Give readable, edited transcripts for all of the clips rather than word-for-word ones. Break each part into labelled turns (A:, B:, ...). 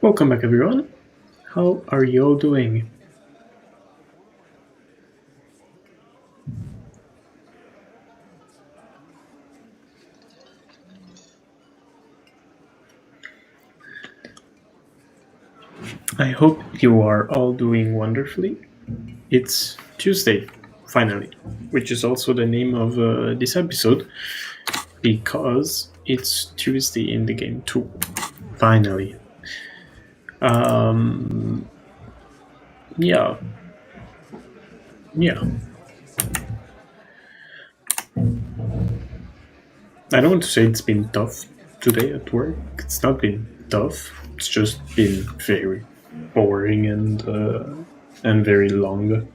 A: Welcome back, everyone. How are you all doing? I hope you are all doing wonderfully. It's Tuesday, finally, which is also the name of this episode because it's Tuesday in the game too. Finally. Yeah. Yeah. I don't want to say it's been tough today at work. It's not been tough. It's just been very boring and very long.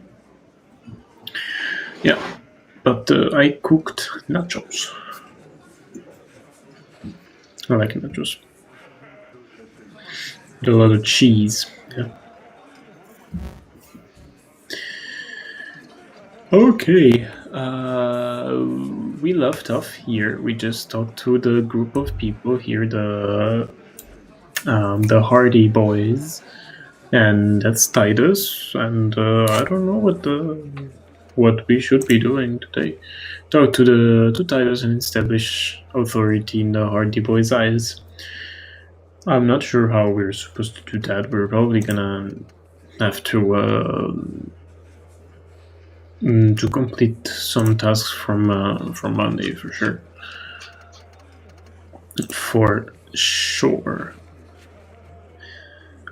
A: Yeah, but I cooked nachos. I like nachos. With a lot of cheese. Yeah. Okay. We left off here. We just talked to the group of people here, the Hardy Boys, and that's Titus. And I don't know what we should be doing today. Talk to Titus and establish authority in the Hardy Boys' eyes. I'm not sure how we're supposed to do that. We're probably gonna have to complete some tasks from Monday for sure. For sure.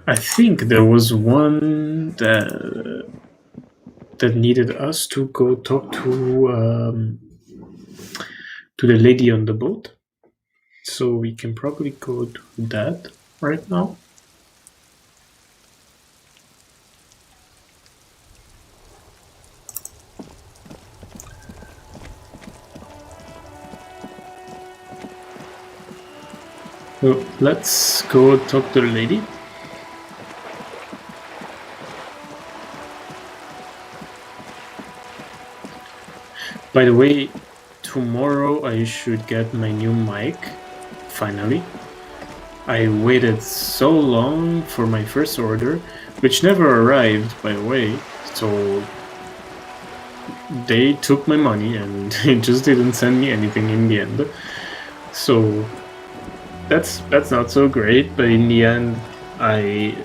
A: I think there was one that needed us to go talk to the lady on the boat. So we can probably go do that right now. So let's go talk to the lady. By the way, tomorrow I should get my new mic, finally. I waited so long for my first order, which never arrived, by the way, so they took my money and they just didn't send me anything in the end. So that's not so great, but in the end I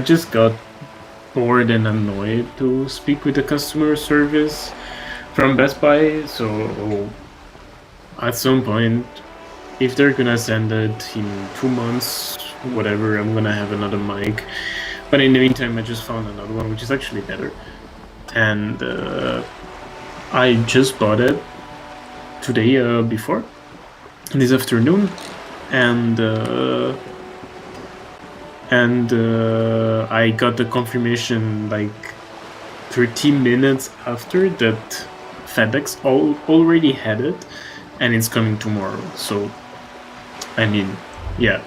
A: just got bored and annoyed to speak with the customer service from Best Buy, so at some point, if they're gonna send it in 2 months, whatever, I'm gonna have another mic. But in the meantime, I just found another one, which is actually better. And I just bought it today before, this afternoon, and I got the confirmation like 13 minutes after that FedEx already had it, and it's coming tomorrow. So, I mean, yeah,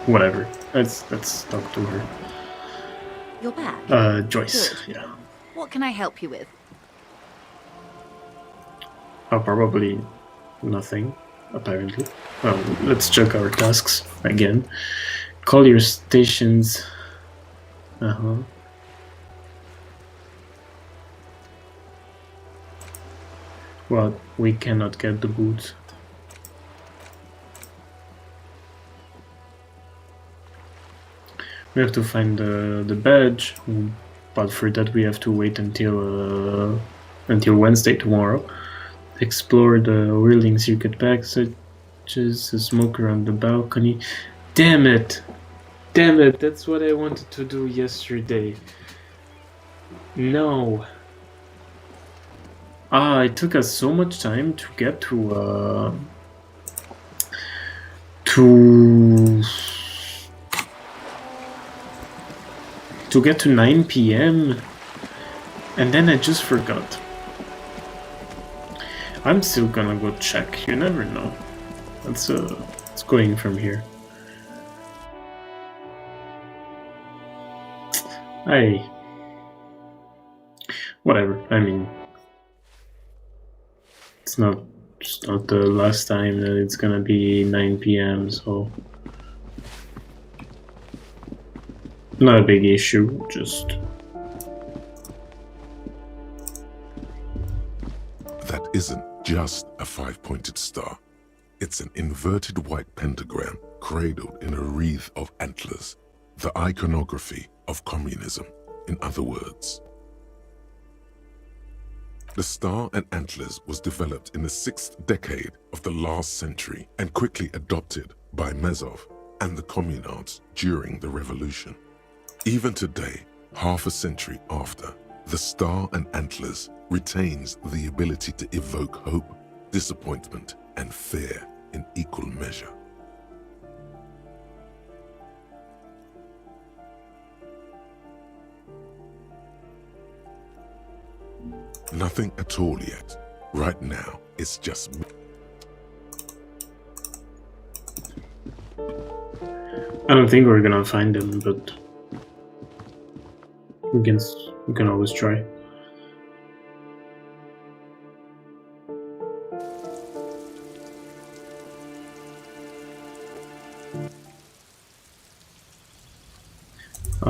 A: whatever. Let's talk to her.
B: You're back?
A: Joyce.
B: Good.
A: Yeah.
B: What can I help you with?
A: Probably nothing. Apparently. Well, let's check our tasks again. Call your stations. Well, we cannot get the boots. We have to find the badge, but for that we have to wait until Wednesday, tomorrow. Explore the whirling circuit passages, a smoker on the balcony. Damn it! Damn it! That's what I wanted to do yesterday. No. It took us so much time to get to 9 p.m. and then I just forgot. I'm still gonna go check. You never know. Let's going from here. Whatever. I mean, it's not the last time that it's gonna be 9 p.m. So Not a big issue, just...
C: That isn't just a 5-pointed star. It's an inverted white pentagram cradled in a wreath of antlers, the iconography of communism, in other words. The star and antlers was developed in the 6th decade of the last century and quickly adopted by Mazov and the communards during the revolution. Even today, half a century after, the star and antlers retains the ability to evoke hope, disappointment, and fear in equal measure. Nothing at all yet. Right now, it's just...
A: I don't think we're gonna find them, but we can always try.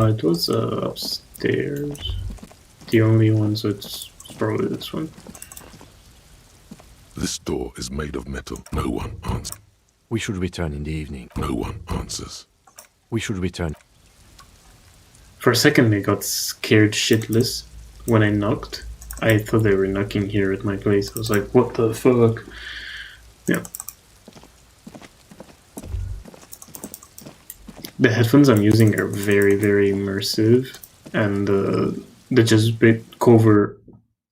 A: It was upstairs. The only one, so it's probably this one.
C: This door is made of metal. No one answers.
D: We should return in the evening.
C: No one answers.
D: We should return.
A: For a second I got scared shitless when I knocked. I thought they were knocking here at my place. I was like, what the fuck? Yeah. The headphones I'm using are very, very immersive, and they just cover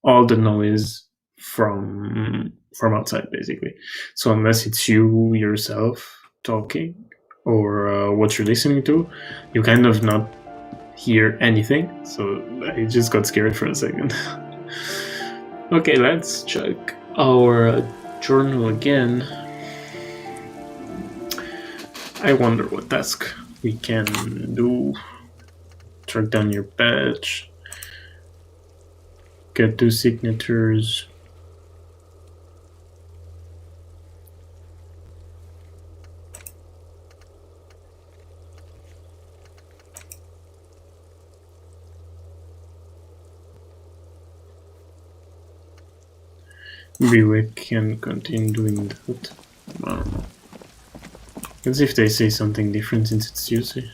A: all the noise from outside, basically. So unless it's you yourself talking or what you're listening to, you kind of not hear anything. So I just got scared for a second. Okay, let's check our journal again. I wonder what task we can do. Track down your badge. Get 2 signatures. Maybe we can continue doing that. I don't know. Let's see if they say something different since it's Tuesday.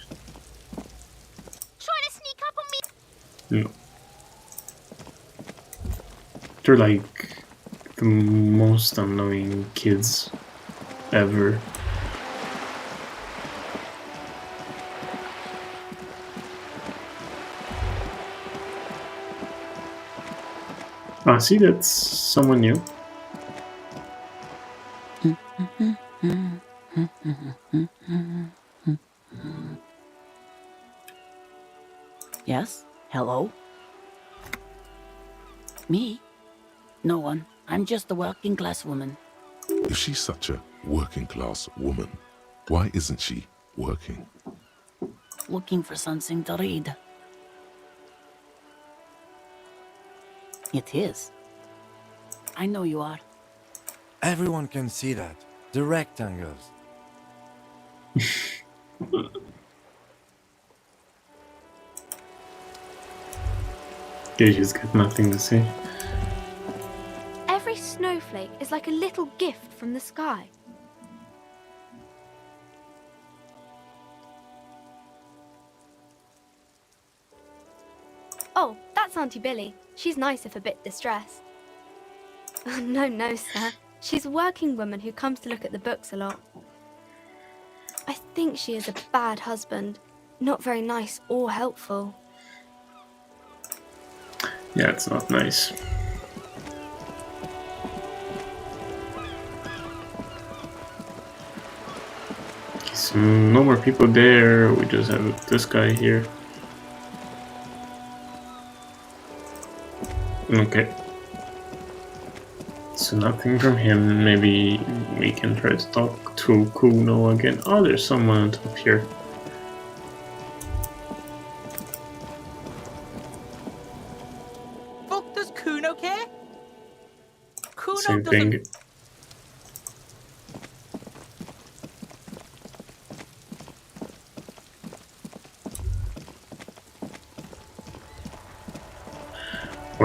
B: Trying to sneak up on me?
A: No. They're like the most annoying kids ever. Ah, see, that's someone new.
E: Yes? Hello? Me? No one. I'm just a working class woman.
C: If she's such a working class woman, why isn't she working?
E: Looking for something to read. It is. I know you are.
F: Everyone can see that. The rectangles.
A: They just got nothing to say.
G: Every snowflake is like a little gift from the sky. Oh, that's Auntie Billy. She's nice if a bit distressed. No, sir. She's a working woman who comes to look at the books a lot. I think she is a bad husband. Not very nice or helpful.
A: Yeah, it's not nice. Okay, so no more people there. We just have this guy here. Okay. So nothing from him. Maybe we can try to talk to Kuno again. Oh, there's someone on top here.
H: Fuck, does Kuno care? Kuno
A: Same
H: doesn't.
A: thing.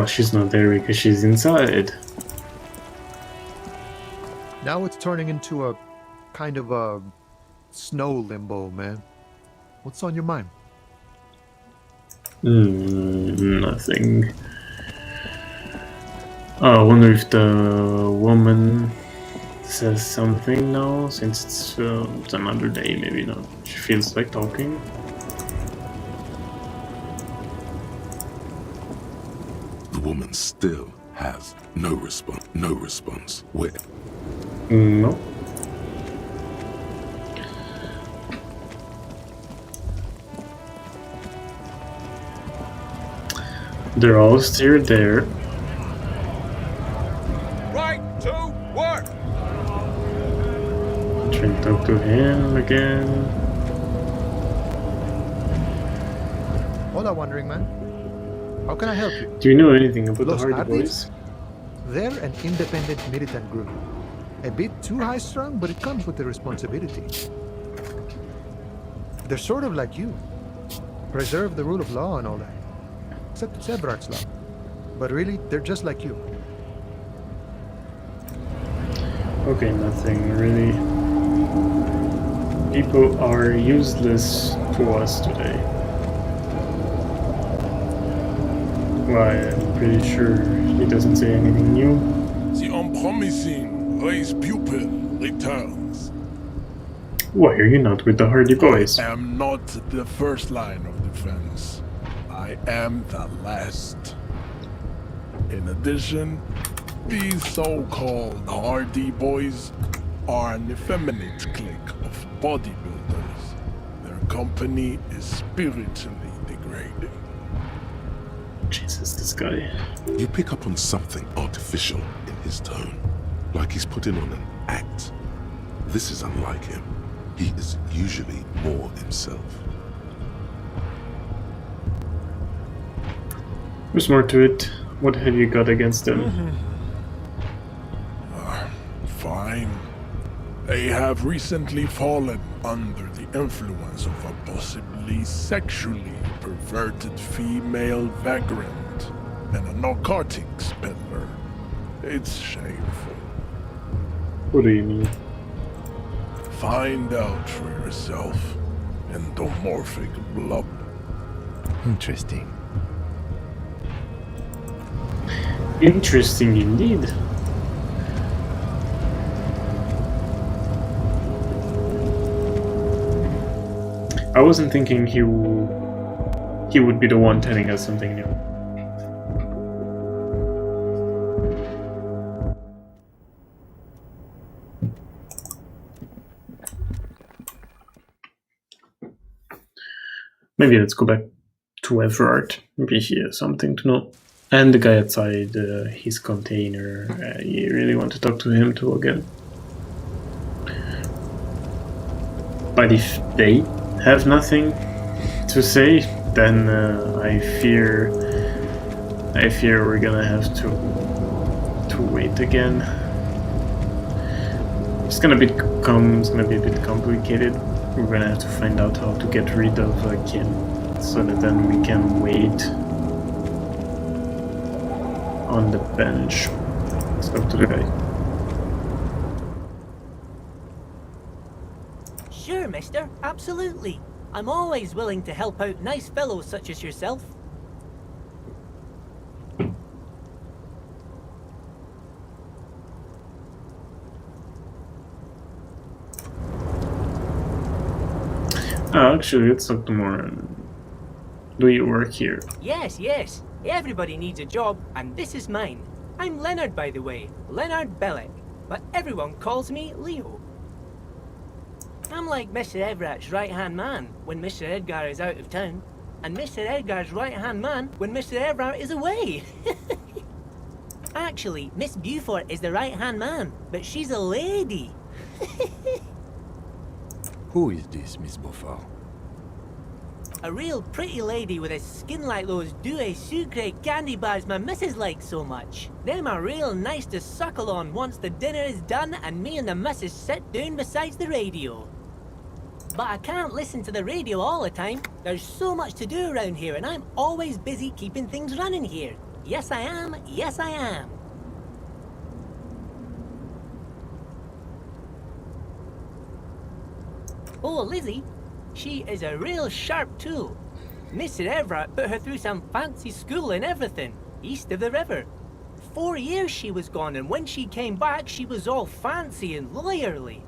A: Oh, she's not there because she's inside.
I: Now it's turning into a kind of a snow limbo, man. What's on your mind?
A: Nothing. Oh, I wonder if the woman says something now, since it's another day, maybe not. She feels like talking.
C: The woman still has no response. No response. Where?
A: No. They're all still there.
J: Right to work!
A: Trying to talk to him again.
I: Hola, wandering man. How can I help you?
A: Do you know anything about
I: Los
A: the Hardy
I: Ardis?
A: Boys?
I: They're an independent militant group. A bit too high-strung, but it comes with the responsibility. They're sort of like you. Preserve the rule of law and all that. Except it's Eberhard's law. But really, they're just like you.
A: Okay, nothing really. People are useless to us today. Why, I'm pretty sure he doesn't say anything new.
J: The unpromising race pupil returns.
A: Why are you not with the Hardy Boys?
J: I am not the first line of defense. I am the last. In addition, these so-called Hardy Boys are an effeminate clique of bodybuilders. Their company is spiritually degrading.
A: Jesus, this guy.
C: You pick up on something artificial in his tone, like he's putting on an act. This is unlike him. He is usually more himself.
A: There's more to it. What have you got against them?
J: Fine. They have recently fallen under the influence of a possibly sexually perverted female vagrant and a narcotics peddler. It's shameful.
A: What do you mean?
J: Find out for yourself. Endomorphic blob.
D: Interesting.
A: Interesting indeed. I wasn't thinking he would be the one telling us something new. Maybe let's go back to Everard. Maybe he has something to know. And the guy outside his container, you really want to talk to him too again. But if they have nothing to say, then I fear we're gonna have to wait again. It's gonna be a bit complicated. We're gonna have to find out how to get rid of Kim, so that then we can wait on the bench. Let's talk to the guy.
K: Sure, mister. Absolutely. I'm always willing to help out nice fellows such as yourself.
A: Actually, let's talk tomorrow. Do you work here?
K: Yes, yes. Everybody needs a job, and this is mine. I'm Leonard, by the way. Leonard Bellick. But everyone calls me Leo. I'm like Mr. Everett's right-hand man when Mr. Edgar is out of town, and Mr. Edgar's right-hand man when Mr. Everett is away. Actually, Miss Beaufort is the right-hand man, but she's a lady.
D: Who is this, Miss Beaufort?
K: A real pretty lady with a skin like those Dubois sucre candy bars my missus likes so much. Them are real nice to suckle on once the dinner is done and me and the missus sit down beside the radio. But I can't listen to the radio all the time. There's so much to do around here and I'm always busy keeping things running here. Yes, I am. Yes, I am. Oh, Lizzie, she is a real sharp tool. Mr. Everett put her through some fancy school and everything, east of the river. 4 years she was gone, and when she came back, she was all fancy and lawyerly.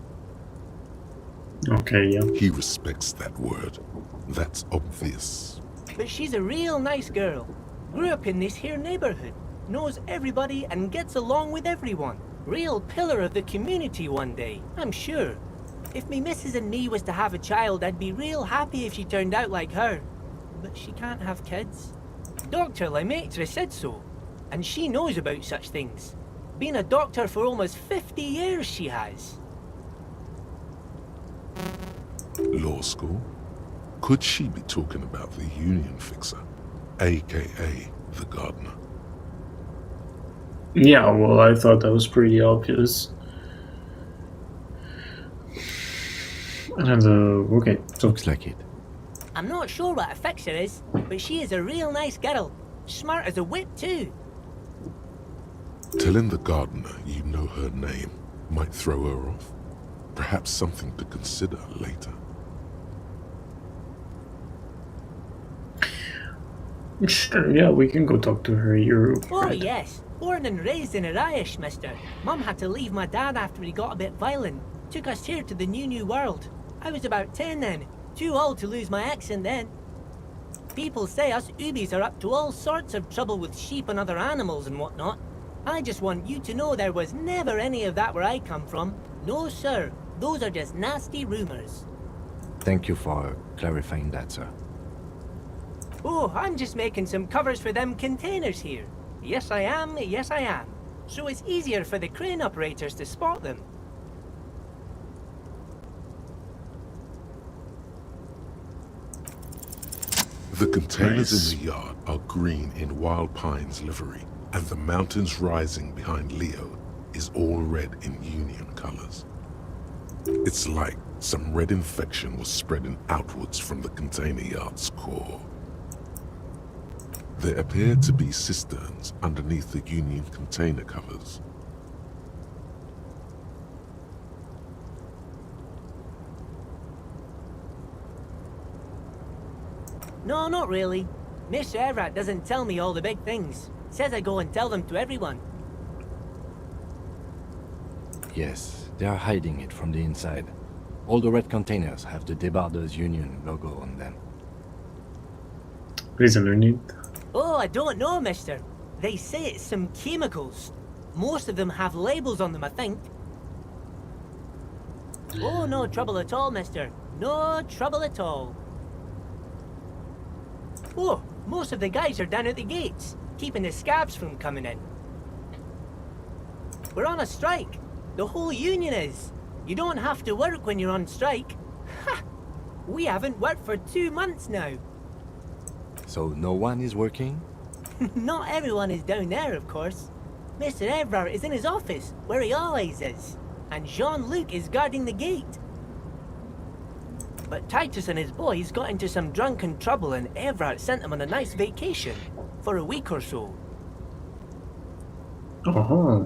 A: Okay, yeah.
C: He respects that word. That's obvious.
K: But she's a real nice girl. Grew up in this here neighborhood. Knows everybody and gets along with everyone. Real pillar of the community one day, I'm sure. If me missus and me was to have a child, I'd be real happy if she turned out like her. But she can't have kids. Dr. Lemaitre said so. And she knows about such things. Been a doctor for almost 50 years she has.
C: Law school? Could she be talking about the union fixer, aka the gardener?
A: Yeah, well, I thought that was pretty obvious. And okay, so
D: Looks like it.
K: I'm not sure what a fixer is, but she is a real nice girl. Smart as a whip too.
C: Telling the gardener you know her name might throw her off. Perhaps something to consider later.
A: sure, yeah, we can go talk to her. You're
K: Oh
A: right.
K: yes, born and raised in Irish, mister. Mum had to leave my dad after he got a bit violent. Took us here to the new world. I was about 10 then, too old to lose my accent then. People say us Ubis are up to all sorts of trouble with sheep and other animals and whatnot. I just want you to know there was never any of that where I come from. No sir, those are just nasty rumors.
D: Thank you for clarifying that, sir.
K: Oh, I'm just making some covers for them containers here. Yes I am, yes I am. So it's easier for the crane operators to spot them.
C: The containers
A: Nice.
C: in the yard are green in Wild Pine's livery, and the mountains rising behind Leo is all red in Union colors. It's like some red infection was spreading outwards from the container yard's core. There appear to be cisterns underneath the Union container covers.
K: No, not really. Mr. Everett doesn't tell me all the big things. Says I go and tell them to everyone.
D: Yes, they are hiding it from the inside. All the red containers have the Debarders Union logo on them.
A: Please underneath.
K: Oh, I don't know, mister. They say it's some chemicals. Most of them have labels on them, I think. Oh, no trouble at all, mister. No trouble at all. Oh, most of the guys are down at the gates, keeping the scabs from coming in. We're on a strike. The whole union is. You don't have to work when you're on strike. Ha! We haven't worked for 2 months now.
D: So no one is working?
K: Not everyone is down there, of course. Mr. Everard is in his office, where he always is. And Jean-Luc is guarding the gate. But Titus and his boys got into some drunken trouble and Everard sent them on a nice vacation. For a week or so.
A: Uh-huh.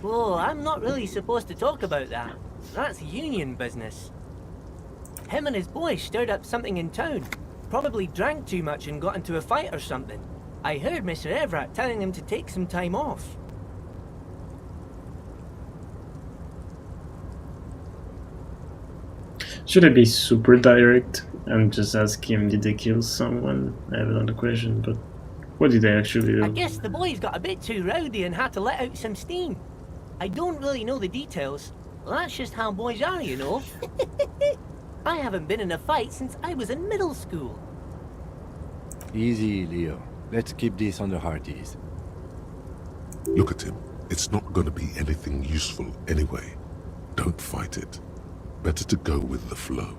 K: Oh, I'm not really supposed to talk about that. That's union business. Him and his boys stirred up something in town. Probably drank too much and got into a fight or something. I heard Mr. Everett telling him to take some time off.
A: Should I be super direct and just ask him, did they kill someone? I have another question, but what did they actually do?
K: I guess the boys got a bit too rowdy and had to let out some steam. I don't really know the details. That's just how boys are, you know. I haven't been in a fight since I was in middle school.
D: Easy, Leo. Let's keep this on the hearties.
C: Look at him. It's not going to be anything useful anyway. Don't fight it. Better to go with the flow.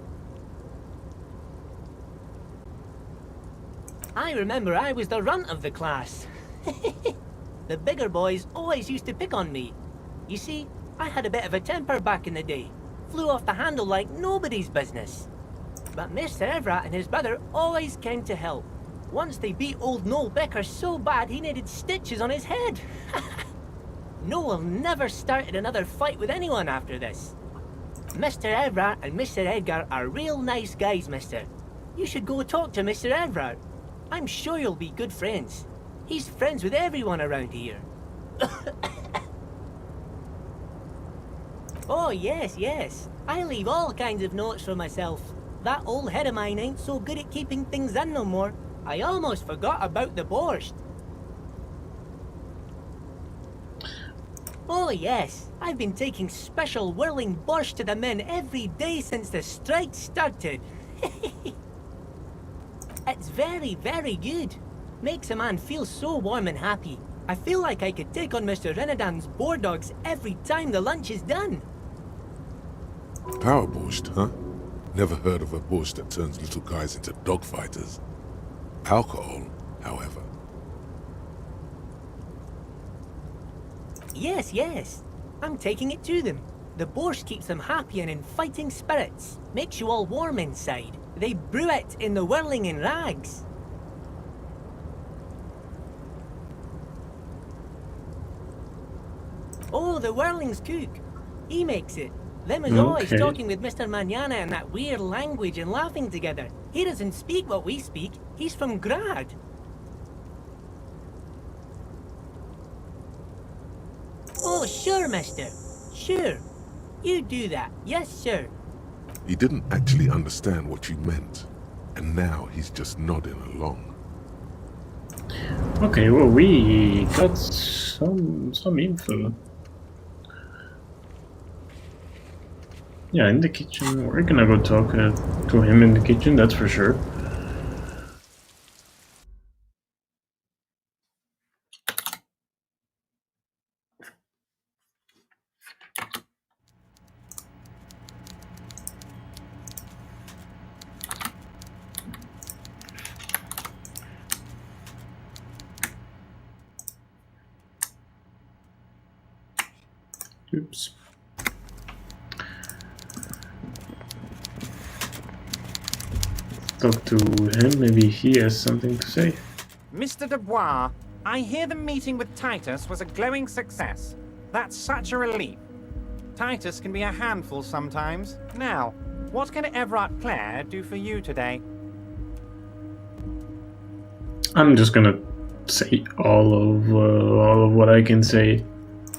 K: I remember I was the runt of the class. The bigger boys always used to pick on me. You see, I had a bit of a temper back in the day. Flew off the handle like nobody's business. But Mr. Everett and his brother always came to help. Once they beat old Noel Becker so bad he needed stitches on his head. Noel never started another fight with anyone after this. Mr. Everard and Mr. Edgar are real nice guys, mister. You should go talk to Mr. Everard. I'm sure you'll be good friends. He's friends with everyone around here. Oh, yes, yes. I leave all kinds of notes for myself. That old head of mine ain't so good at keeping things in no more. I almost forgot about the borscht. Oh, yes. I've been taking special whirling borscht to the men every day since the strike started. It's very, very good. Makes a man feel so warm and happy. I feel like I could take on Mr. Renadan's boar dogs every time the lunch is done.
C: Power borscht, huh? Never heard of a borscht that turns little guys into dogfighters. Alcohol, however.
K: Yes, yes. I'm taking it to them. The borscht keeps them happy and in fighting spirits. Makes you all warm inside. They brew it in the whirling in rags. Oh, the whirling's cook. He makes it. Them is always talking with Mr. Manana in that weird language and laughing together. He doesn't speak what we speak. He's from Grad. Oh, sure, mister. Sure. You do that. Yes, sir.
C: He didn't actually understand what you meant, and now he's just nodding along.
A: Okay, well, we got some info. Yeah, in the kitchen. We're gonna go talk to him in the kitchen, that's for sure. Oops. Talk to him, maybe he has something to say.
L: Mr. Dubois, I hear the meeting with Titus was a glowing success. That's such a relief. Titus can be a handful sometimes. Now, what can Everard Clare do for you today?
A: I'm just gonna say all of what I can say.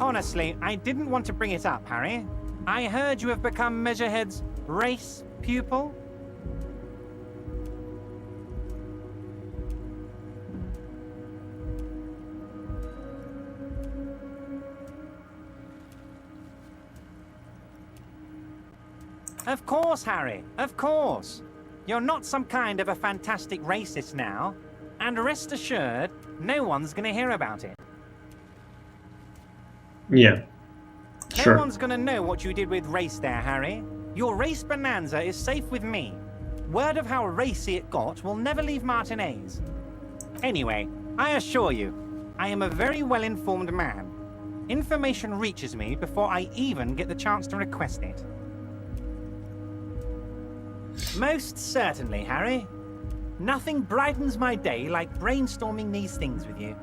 L: Honestly, I didn't want to bring it up, Harry. I heard you have become Measurehead's race pupil. Of course, Harry, of course. You're not some kind of a fantastic racist now. And rest assured, no one's gonna hear about it.
A: Yeah, sure.
L: No one's gonna know what you did with race there, Harry. Your race bonanza is safe with me. Word of how racy it got will never leave Martinez. Anyway, I assure you, I am a very well-informed man. Information reaches me before I even get the chance to request it. Most certainly, Harry. Nothing brightens my day like brainstorming these things with you.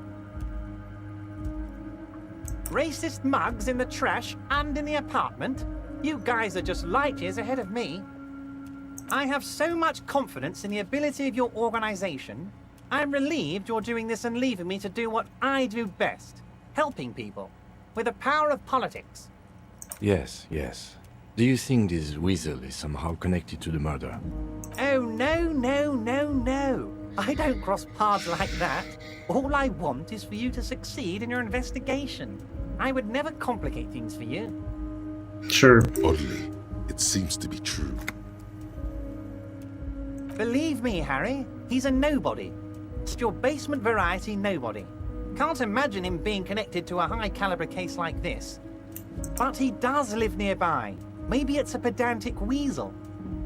L: Racist mugs in the trash and in the apartment? You guys are just light years ahead of me. I have so much confidence in the ability of your organization. I'm relieved you're doing this and leaving me to do what I do best. Helping people. With the power of politics.
D: Yes, yes. Do you think this weasel is somehow connected to the murder?
L: Oh, no, no, no, no. I don't cross paths like that. All I want is for you to succeed in your investigation. I would never complicate things for you.
A: Sure.
C: Oddly, it seems to be true.
L: Believe me, Harry, he's a nobody. Just your basement variety nobody. Can't imagine him being connected to a high-caliber case like this. But he does live nearby. Maybe it's a pedantic weasel.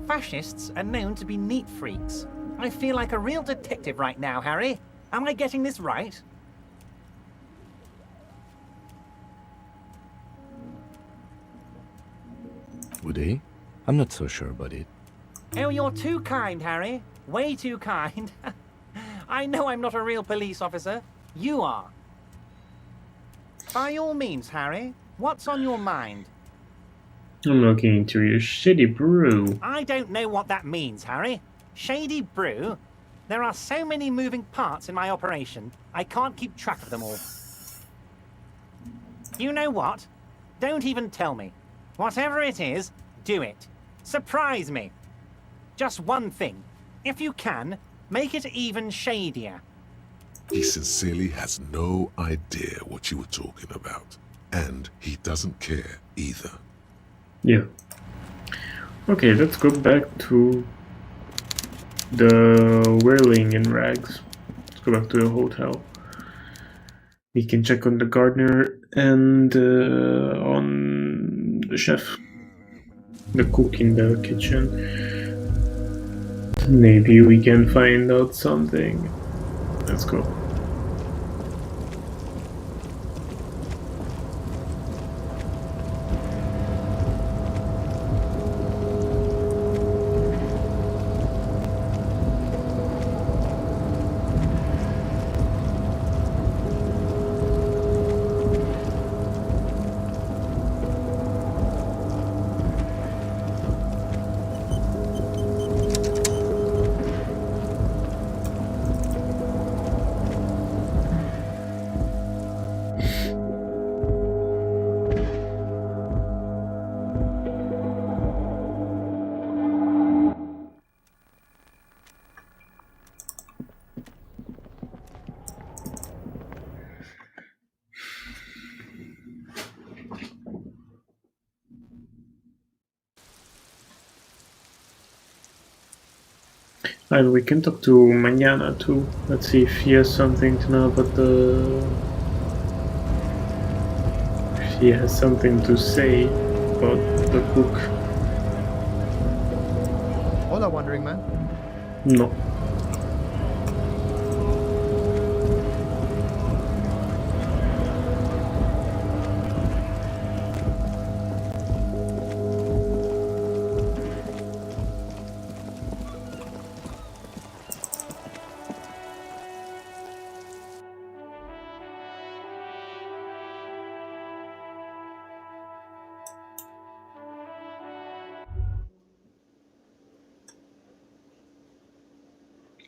L: Fascists are known to be neat freaks. I feel like a real detective right now, Harry. Am I getting this right?
D: Would he? I'm not so sure about it.
L: Oh, you're too kind, Harry. Way too kind. I know I'm not a real police officer. You are. By all means, Harry, what's on your mind?
A: I'm looking into your shitty brew.
L: I don't know what that means, Harry. Shady brew? There are so many moving parts in my operation, I can't keep track of them all. You know what? Don't even tell me. Whatever it is, do it. Surprise me. Just one thing. If you can, make it even shadier.
C: He sincerely has no idea what you were talking about. And he doesn't care either.
A: Yeah. Okay, let's go back to the whirling in rags. Let's go back to the hotel. We can check on the gardener and on the chef. The cook in the kitchen. Maybe we can find out something. Let's go. And we can talk to Mañana too. Let's see if he has something to know about the... If he has something to say about the cook.
I: Hola, wandering man.
A: No.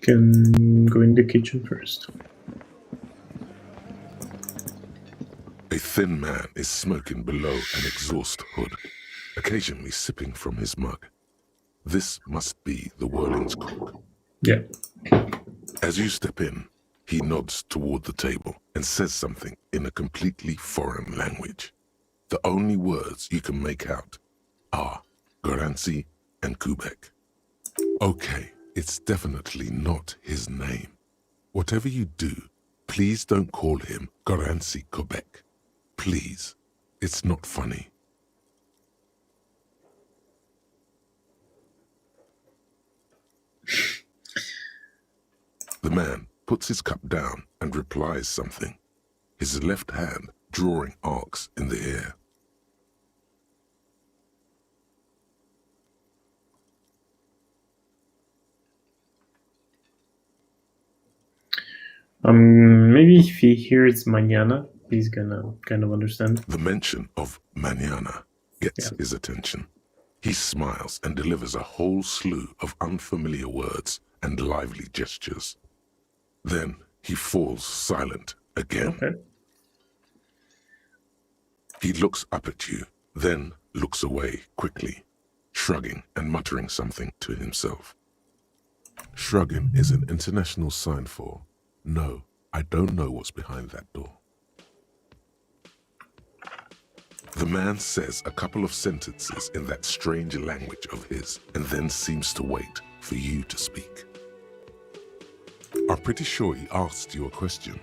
A: Can go in the kitchen first.
C: A thin man is smoking below an exhaust hood, occasionally sipping from his mug. This must be the Whirling's cook.
A: Yeah.
C: As you step in, he nods toward the table and says something in a completely foreign language. The only words you can make out are Garancy and Quebec. Okay, it's definitely not his name. Whatever you do, please don't call him Garancy Quebec. Please. It's not funny. The man puts his cup down and replies something, his left hand drawing arcs in the air.
A: Maybe if he hears Mañana, he's gonna kind of understand.
C: The mention of Mañana gets his attention. He smiles and delivers a whole slew of unfamiliar words and lively gestures. Then he falls silent again.
A: Okay.
C: He looks up at you, then looks away quickly, shrugging and muttering something to himself. Shrugging is an international sign for, no, I don't know what's behind that door. The man says a couple of sentences in that strange language of his and then seems to wait for you to speak. I'm pretty sure he asked you a question.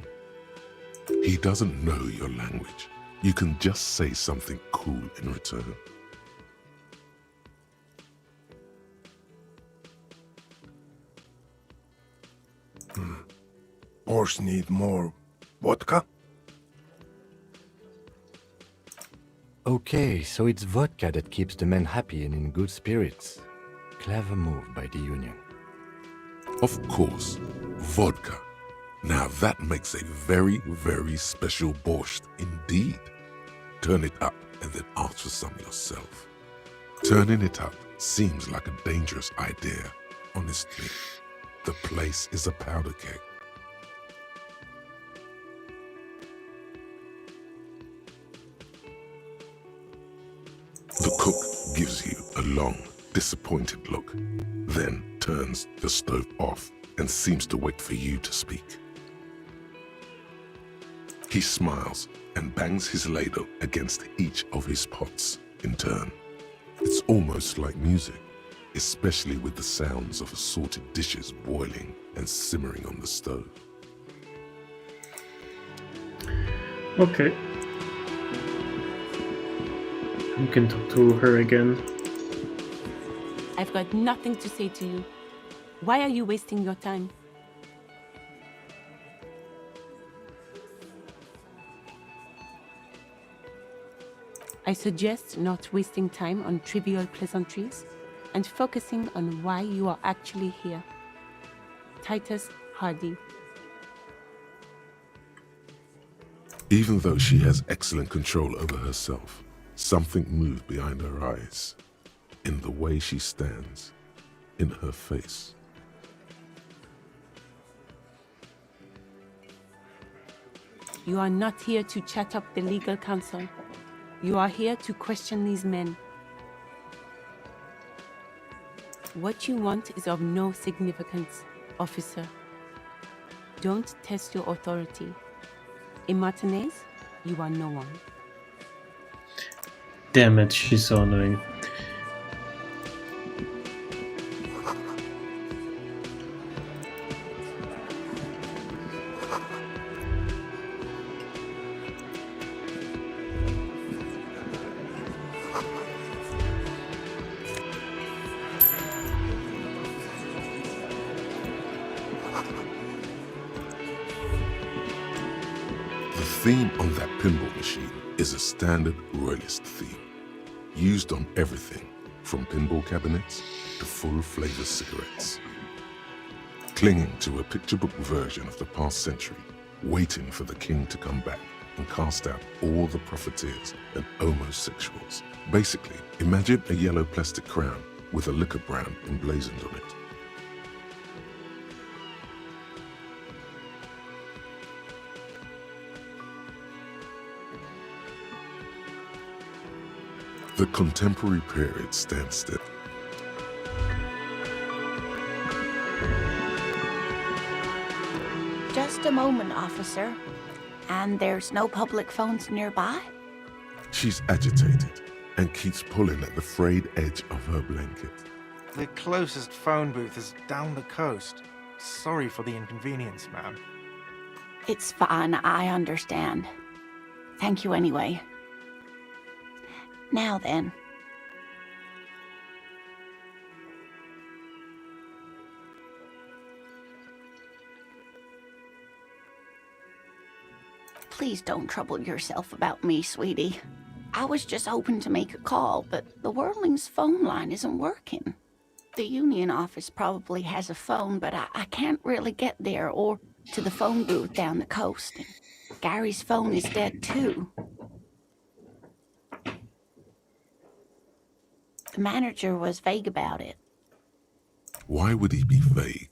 C: He doesn't know your language. You can just say something cool in return.
J: Horse need more vodka?
D: Okay, so it's vodka that keeps the men happy and in good spirits. Clever move by the Union.
C: Of course, vodka Now that makes a very, very special borscht indeed. Turn it up and then ask for some yourself. Turning it up seems like a dangerous idea, honestly. The place is a powder keg. The cook gives you a long, disappointed look, then turns the stove off and seems to wait for you to speak. He smiles and bangs his ladle against each of his pots in turn. It's almost like music, especially with the sounds of assorted dishes boiling and simmering on the stove.
A: Okay. We can talk to her again.
M: I've got nothing to say to you. Why are you wasting your time? I suggest not wasting time on trivial pleasantries and focusing on why you are actually here. Titus Hardy.
C: Even though she has excellent control over herself, something moved behind her eyes, in the way she stands, in her face.
M: You are not here to chat up the legal counsel. You are here to question these men. What you want is of no significance, officer. Don't test your authority. In Martinez, you are no one.
A: Damn it, she's so annoying.
C: The theme on that pinball machine is a standard royalist theme, used on everything from pinball cabinets to full-flavor cigarettes. Clinging to a picture book version of the past century, waiting for the king to come back and cast out all the profiteers and homosexuals. Basically, imagine a yellow plastic crown with a liquor brand emblazoned on it. The contemporary period stands still.
E: Just a moment, officer. And there's no public phones nearby?
C: She's agitated and keeps pulling at the frayed edge of her blanket.
N: The closest phone booth is down the coast. Sorry for the inconvenience, ma'am.
E: It's fine, I understand. Thank you anyway. Now then. Please don't trouble yourself about me, sweetie. I was just hoping to make a call, but the Whirling's phone line isn't working. The union office probably has a phone, but I can't really get there or to the phone booth down the coast. And Gary's phone is dead too. The manager was vague about it.
C: Why would he be vague?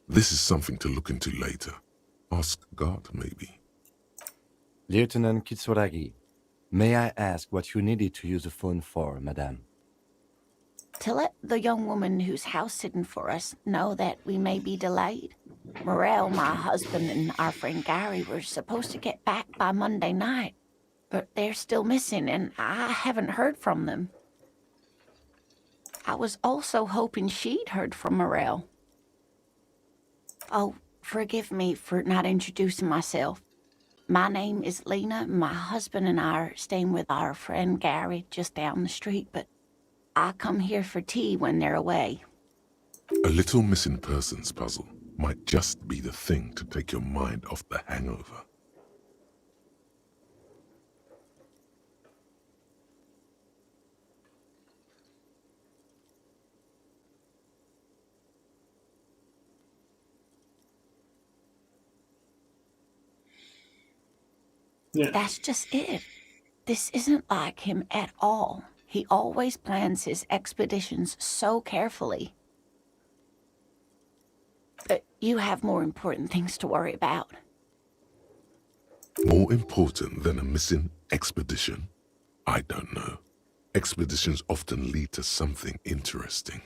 C: This is something to look into later. Ask God, maybe.
D: Lieutenant Kitsuragi, may I ask what you needed to use the phone for, madame?
E: To let the young woman who's house-sitting for us know that we may be delayed. Morel, my husband, and our friend Gary were supposed to get back by Monday night, but they're still missing, and I haven't heard from them. I was also hoping she'd heard from Morel. Oh, forgive me for not introducing myself. My name is Lena. My husband and I are staying with our friend Gary just down the street, but I come here for tea when they're away.
C: A little missing persons puzzle might just be the thing to take your mind off the hangover.
A: Yeah.
E: That's just it. This isn't like him at all. He always plans his expeditions so carefully. You have more important things to worry about.
C: More important than a missing expedition? I don't know. Expeditions often lead to something interesting.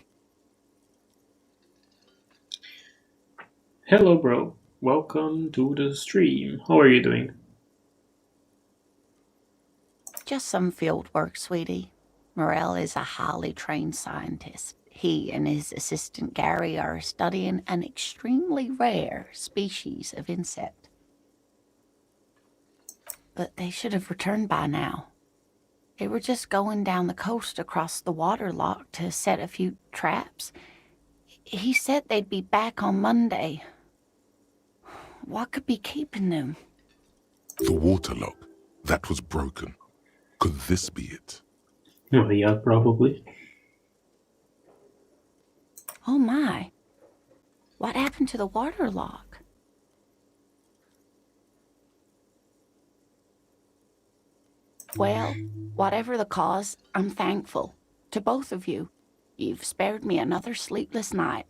A: Hello, bro. Welcome to the stream. How are you doing?
E: Just some field work, sweetie. Morel is a highly trained scientist. He and his assistant Gary are studying an extremely rare species of insect. But they should have returned by now. They were just going down the coast across the waterlock to set a few traps. He said they'd be back on Monday. What could be keeping them?
C: The waterlock. That was broken. Could this be it?
A: Oh, yeah, probably.
E: Oh my. What happened to the waterlock? Well, whatever the cause, I'm thankful. To both of you. You've spared me another sleepless night.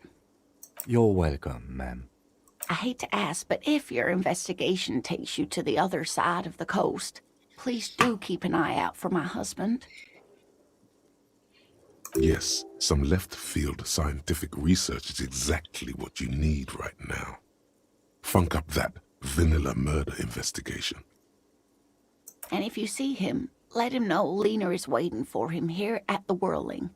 D: You're welcome, ma'am.
E: I hate to ask, but if your investigation takes you to the other side of the coast, please do keep an eye out for my husband.
C: Yes, some left-field scientific research is exactly what you need right now. Funk up that vanilla murder investigation.
E: And if you see him, let him know Lena is waiting for him here at the Whirling.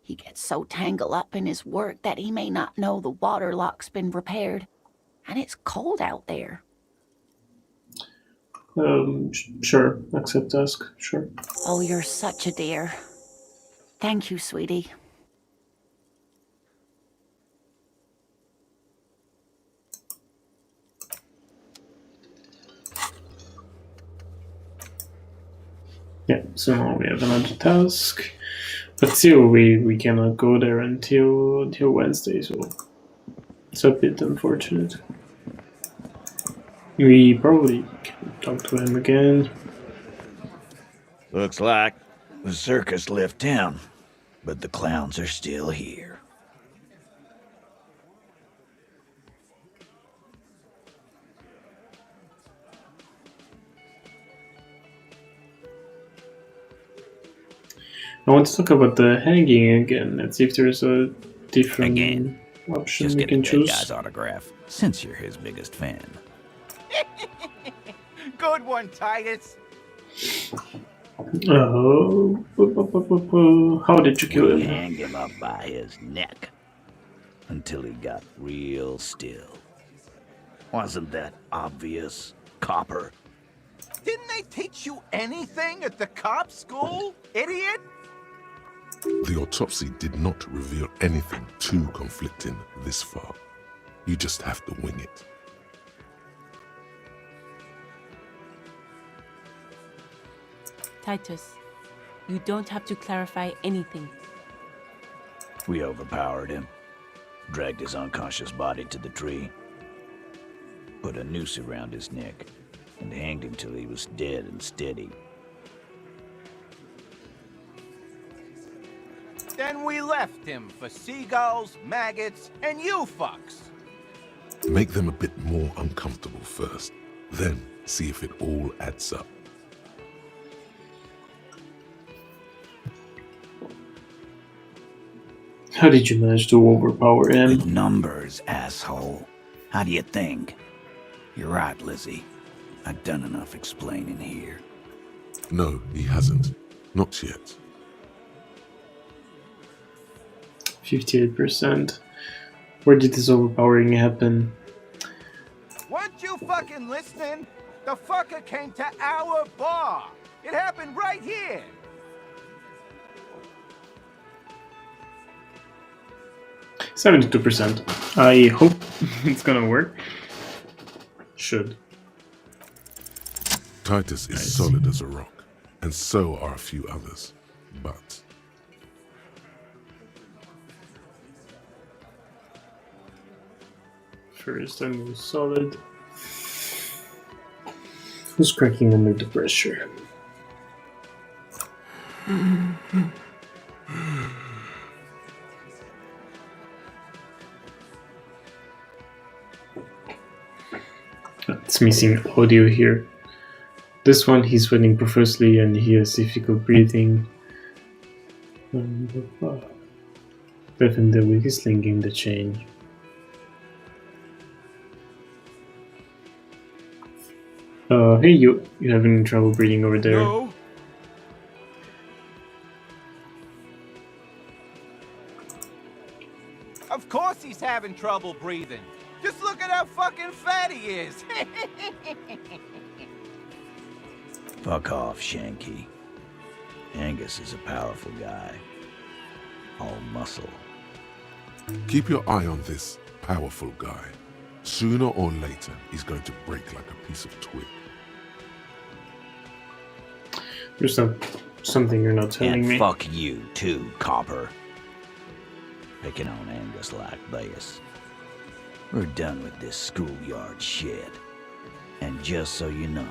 E: He gets so tangled up in his work that he may not know the waterlock's been repaired, and it's cold out there.
A: Sure. Accept task. Sure.
E: Oh, you're such a dear. Thank you, sweetie.
A: Yeah, so now we have another task. But still, we cannot go there until Wednesday, so it's a bit unfortunate. We probably can talk to him again.
O: Looks like the circus left town, but the clowns are still here.
A: I want to talk about the hanging again. Let's see if there's a different option
O: Just
A: we
O: get
A: can
O: the dead
A: choose.
O: guy's autograph, since you're his biggest fan.
P: Good one, Titus.
A: How did you kill
O: We
A: him?
O: hanged him up by his neck until he got real still. Wasn't that obvious, Copper?
P: Didn't they teach you anything at the cop school, idiot?
C: The autopsy did not reveal anything too conflicting this far. You just have to wing it.
M: Titus, you don't have to clarify anything.
O: We overpowered him, dragged his unconscious body to the tree, put a noose around his neck, and hanged him till he was dead and steady.
P: Then we left him for seagulls, maggots, and you fucks.
C: Make them a bit more uncomfortable first, then see if it all adds up.
A: How did you manage to overpower him?
O: With numbers, asshole. How do you think? You're right, Lizzie. I've done enough explaining here.
C: No, he hasn't. Not yet.
A: 58%. Where did this overpowering happen?
P: Weren't you fucking listening? The fucker came to our bar. It happened right here.
A: 72%. I hope it's gonna work. Should.
C: Titus is solid as a rock, and so are a few others. But
A: first I'm solid. Who's cracking under the pressure? It's missing audio here. This one he's sweating profusely and he has difficult breathing. Definitely he's linking the chain. Hey, you having trouble breathing over there?
P: No. Of course he's having trouble breathing. Just look at how fucking fat he is.
O: Fuck off, Shanky. Angus is a powerful guy. All muscle.
C: Keep your eye on this powerful guy. Sooner or later, he's going to break like a piece of twig.
A: There's something you're not telling
O: and
A: me.
O: Fuck you too, copper. Picking on Angus like this. We're done with this schoolyard shit. And just so you know,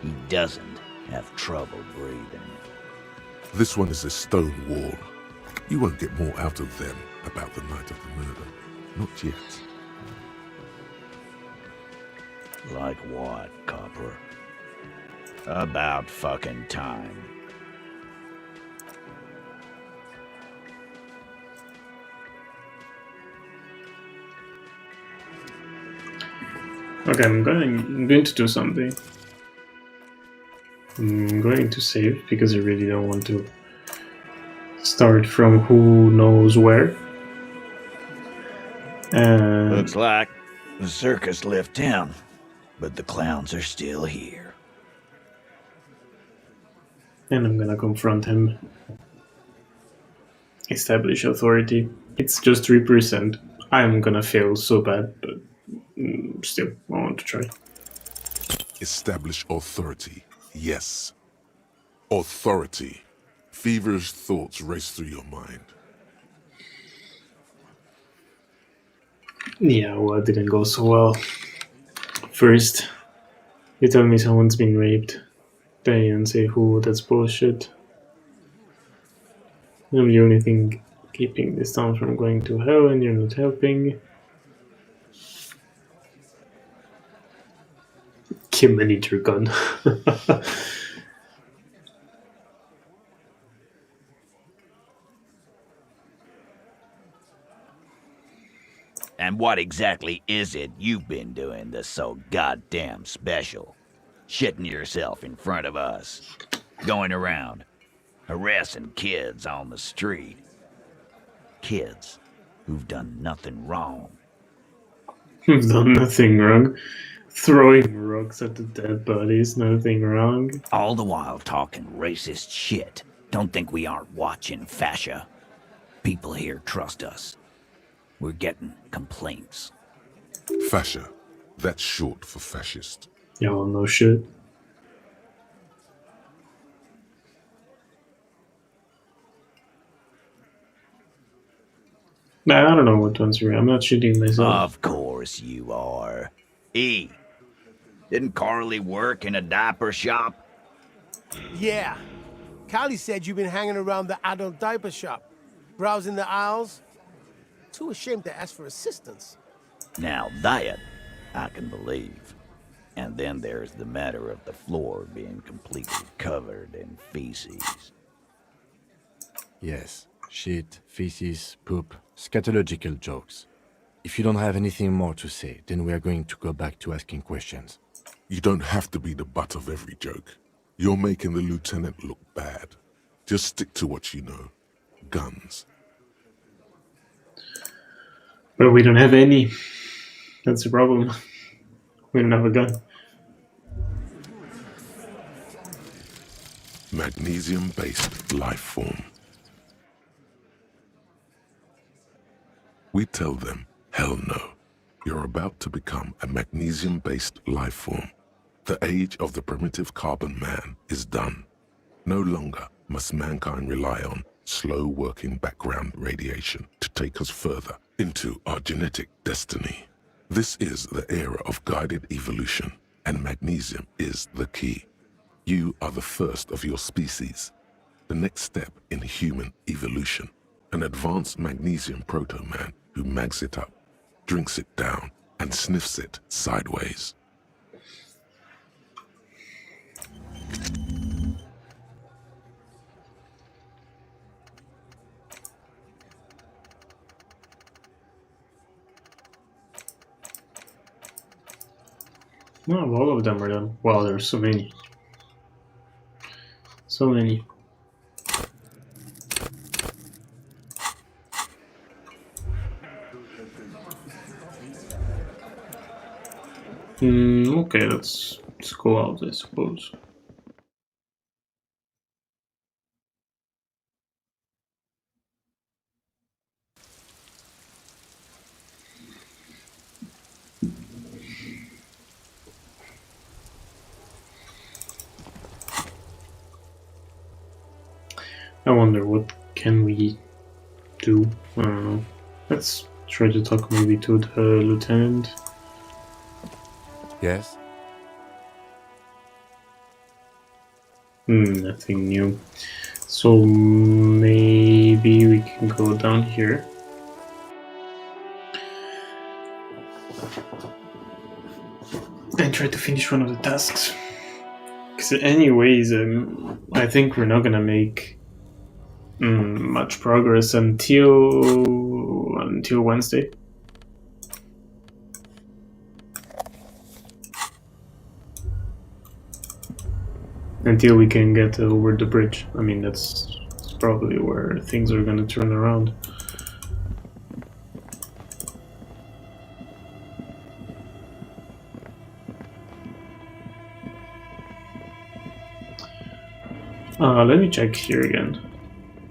O: he doesn't have trouble breathing.
C: This one is a stone wall. You won't get more out of them about the night of the murder. Not yet.
O: Like what, copper? About fucking time.
A: Okay, I'm going to do something. I'm going to save because I really don't want to start from who knows where. And
O: Looks like the circus left town, but the clowns are still here.
A: And I'm gonna confront him. Establish authority. It's just 3%. I'm gonna fail so bad, but still, I want to try.
C: Establish authority. Yes. Authority. Feverish thoughts race through your mind.
A: Yeah, well, it didn't go so well. First, you tell me someone's been raped. Then you don't say who, that's bullshit. I'm the only thing keeping this town from going to hell, and you're not helping. Kim, I need your gun.
O: And what exactly is it you've been doing that's so goddamn special? Shitting yourself in front of us. Going around, harassing kids on the street. Kids who've done nothing wrong.
A: Who've done nothing wrong. Throwing rocks at the dead bodies, nothing wrong.
O: All the while talking racist shit. Don't think we aren't watching, fascia. People here trust us. We're getting complaints.
C: Fascia. That's short for fascist.
A: Y'all know shit. Nah, I don't know what to answer. I'm not shooting myself.
O: Of course you are. E. Didn't Carly work in a diaper shop?
Q: Yeah. Callie said you've been hanging around the adult diaper shop, browsing the aisles. Too ashamed to ask for assistance.
O: Now that I can believe. And then there's the matter of the floor being completely covered in feces.
D: Yes, shit, feces, poop, scatological jokes. If you don't have anything more to say, then we are going to go back to asking questions.
C: You don't have to be the butt of every joke. You're making the lieutenant look bad. Just stick to what you know. Guns.
A: But we don't have any. That's the problem. We don't have a gun.
C: Magnesium-based life form. We tell them, hell no. You're about to become a magnesium-based life form. The age of the primitive carbon man is done. No longer must mankind rely on slow-working background radiation to take us further into our genetic destiny. This is the era of guided evolution. and magnesium is the key. You are the first of your species, the next step in human evolution. An advanced magnesium proto-man who mags it up, drinks it down, and sniffs it sideways.
A: No, all of them are done. Wow, there's so many. So many. Okay, let's go out, I suppose. I wonder what can we do. I don't know. Let's try to talk maybe to the lieutenant.
D: Yes?
A: Nothing new. So maybe we can go down here. And try to finish one of the tasks. Because anyways, I think we're not gonna make much progress until Wednesday. Until we can get over the bridge. I mean, that's probably where things are gonna turn around. Let me check here again.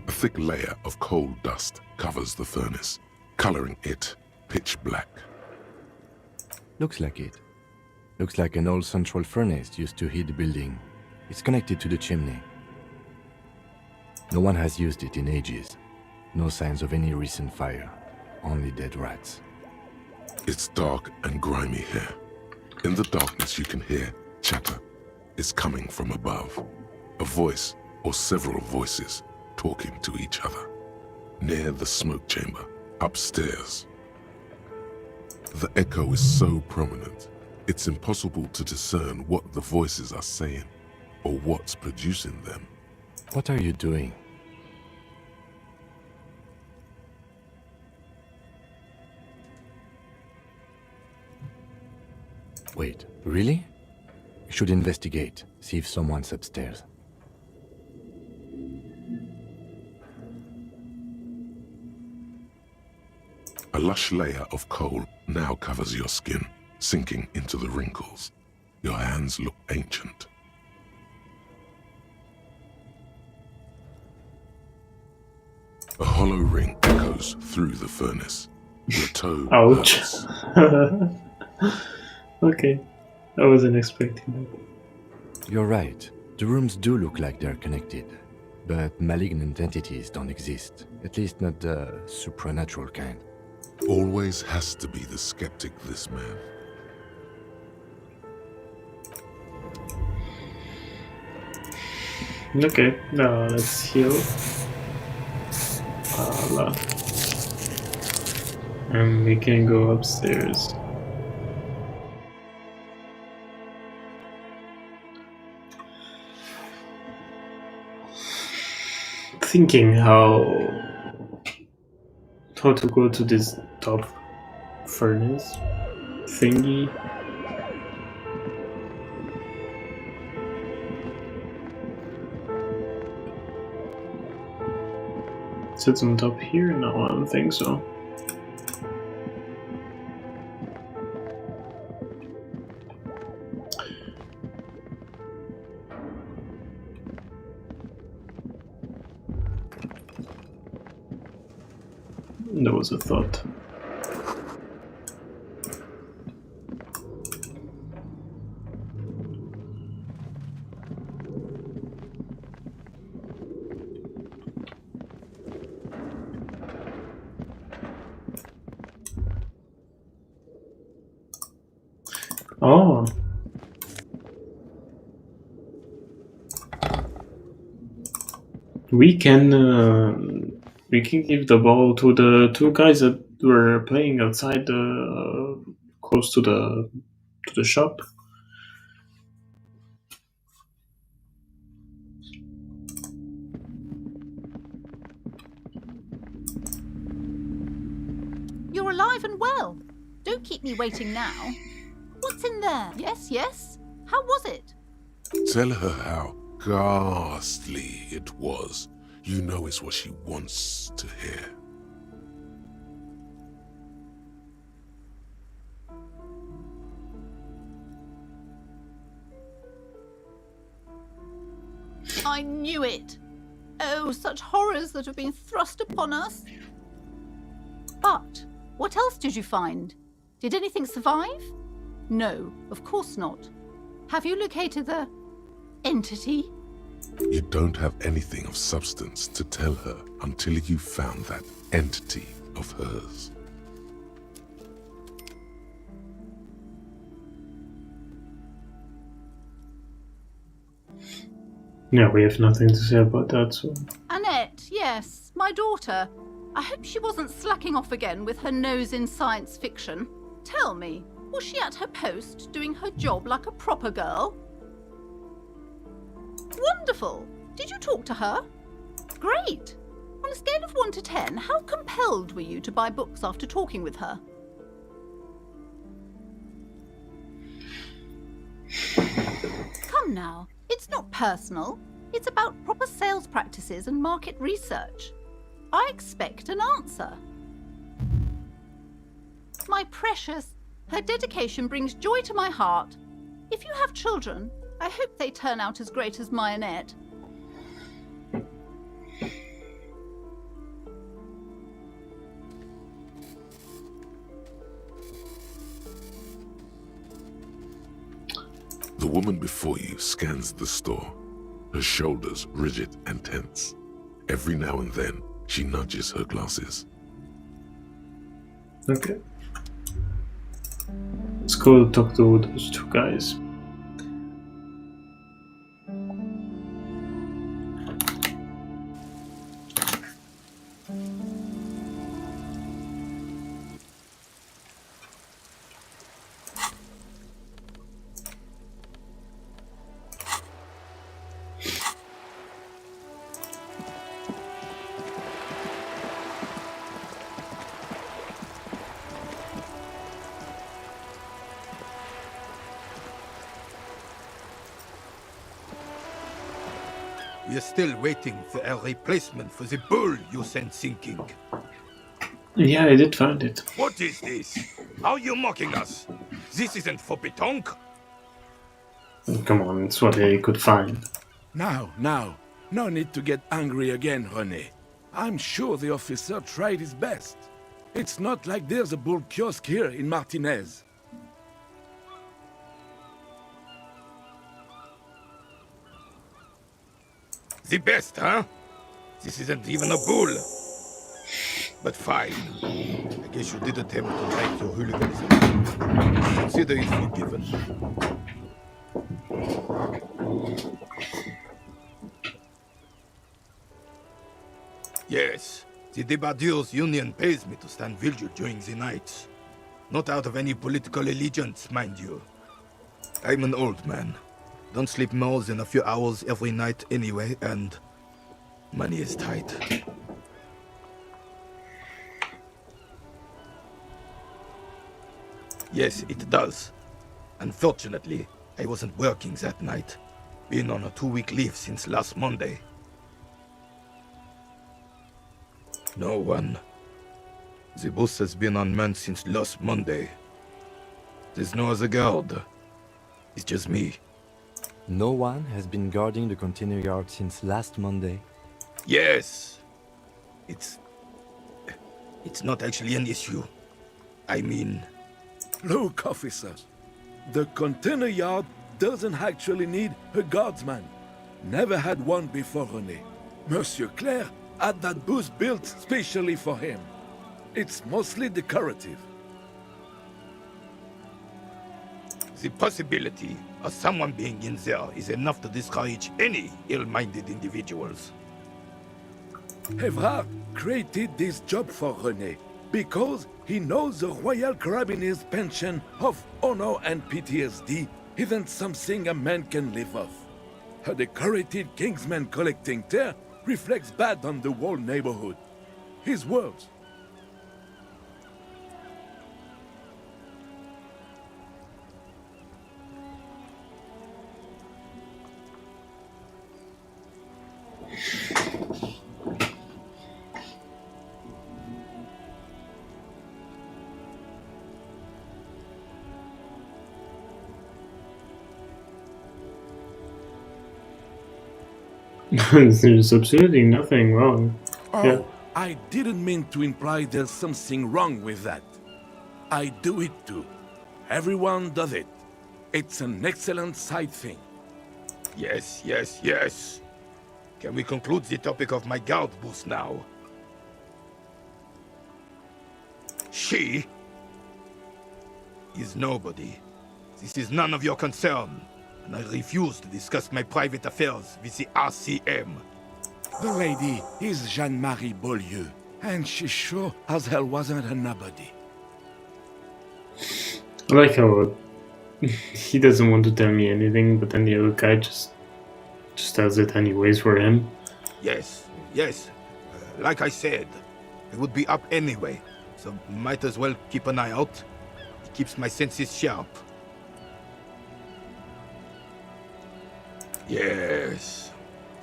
C: A thick layer of coal dust covers the furnace, coloring it pitch black.
D: Looks like it. Looks like an old central furnace used to heat the building. It's connected to the chimney. No one has used it in ages. No signs of any recent fire. Only dead rats.
C: It's dark and grimy here. In the darkness you can hear chatter. It's coming from above. A voice or several voices talking to each other. Near the smoke chamber, upstairs. The echo is so prominent, it's impossible to discern what the voices are saying or what's producing them.
D: What are you doing? Wait, really? You should investigate, see if someone's upstairs.
C: A lush layer of coal now covers your skin, sinking into the wrinkles. Your hands look ancient. A hollow ring echoes through the furnace. Your toe
A: Ouch.
C: hurts.
A: Okay, I wasn't expecting that.
D: You're right. The rooms do look like they're connected, but malignant entities don't exist. At least not the supernatural kind.
C: Always has to be the skeptic, this man.
A: Okay, now let's heal. And we can go upstairs. Thinking how to go to this top furnace thingy. Sits on top here? No, I don't think so. There was a thought. Oh, we can give the ball to the two guys that were playing outside close to the shop.
B: You're alive and well. Don't keep me waiting now. What's in there? Yes, yes. How was it?
C: Tell her how ghastly it was. You know it's what she wants to hear.
B: I knew it. Oh, such horrors that have been thrust upon us. But what else did you find? Did anything survive? No, of course not. Have you located the entity?
C: You don't have anything of substance to tell her until you found that entity of hers.
A: Yeah, we have nothing to say about that, so...
B: Annette, yes, my daughter. I hope she wasn't slacking off again with her nose in science fiction. Tell me, was she at her post doing her job like a proper girl? Wonderful! Did you talk to her? Great! On a scale of 1 to 10, how compelled were you to buy books after talking with her? Come now, it's not personal. It's about proper sales practices and market research. I expect an answer. My precious, her dedication brings joy to my heart. If you have children, I hope they turn out as great as my Annette.
C: The woman before you scans the store, her shoulders rigid and tense. Every now and then, she nudges her glasses.
A: Okay. Let's go talk to those two guys.
P: We're still waiting for a replacement for the bull you sent sinking.
A: Yeah, I did find it.
P: What is this? Are you mocking us? This isn't for Betonk.
A: Come on, it's what they could find.
J: Now, no need to get angry again, René. I'm sure the officer tried his best. It's not like there's a bull kiosk here in Martinez.
P: The best, huh? This isn't even a bull. But fine. I guess you did attempt to hide your hooliganism. Consider it forgiven. Yes, the Debardeurs Union pays me to stand vigil during the nights. Not out of any political allegiance, mind you. I'm an old man. Don't sleep more than a few hours every night anyway, and money is tight. Yes, it does. Unfortunately, I wasn't working that night. Been on a 2-week leave since last Monday. No one. The bus has been unmanned since last Monday. There's no other guard. It's just me.
D: No one has been guarding the container yard since last Monday.
P: Yes. It's not actually an issue. I mean...
J: Look, officer. The container yard doesn't actually need a guardsman. Never had one before, René. Monsieur Claire had that booth built specially for him. It's mostly decorative.
P: The possibility of someone being in there is enough to discourage any ill-minded individuals.
R: Evrard created this job for René because he knows the Royal Carabinier's pension of honor and PTSD isn't something a man can live off. A decorated kingsman collecting tear reflects bad on the whole neighborhood. His words.
A: There's absolutely nothing wrong.
R: Oh,
A: Yeah.
R: I didn't mean to imply there's something wrong with that. I do it too. Everyone does it. It's an excellent side thing.
P: Yes, yes, yes. Can we conclude the topic of my guard boost now? She is nobody. This is none of your concern, and I refuse to discuss my private affairs with the RCM.
R: The lady is Jeanne-Marie Beaulieu, and she sure as hell wasn't a nobody.
A: I like how he doesn't want to tell me anything, but then the other guy just does it anyways for him.
P: Yes, yes. Like I said, it would be up anyway, so might as well keep an eye out. It keeps my senses sharp. Yes.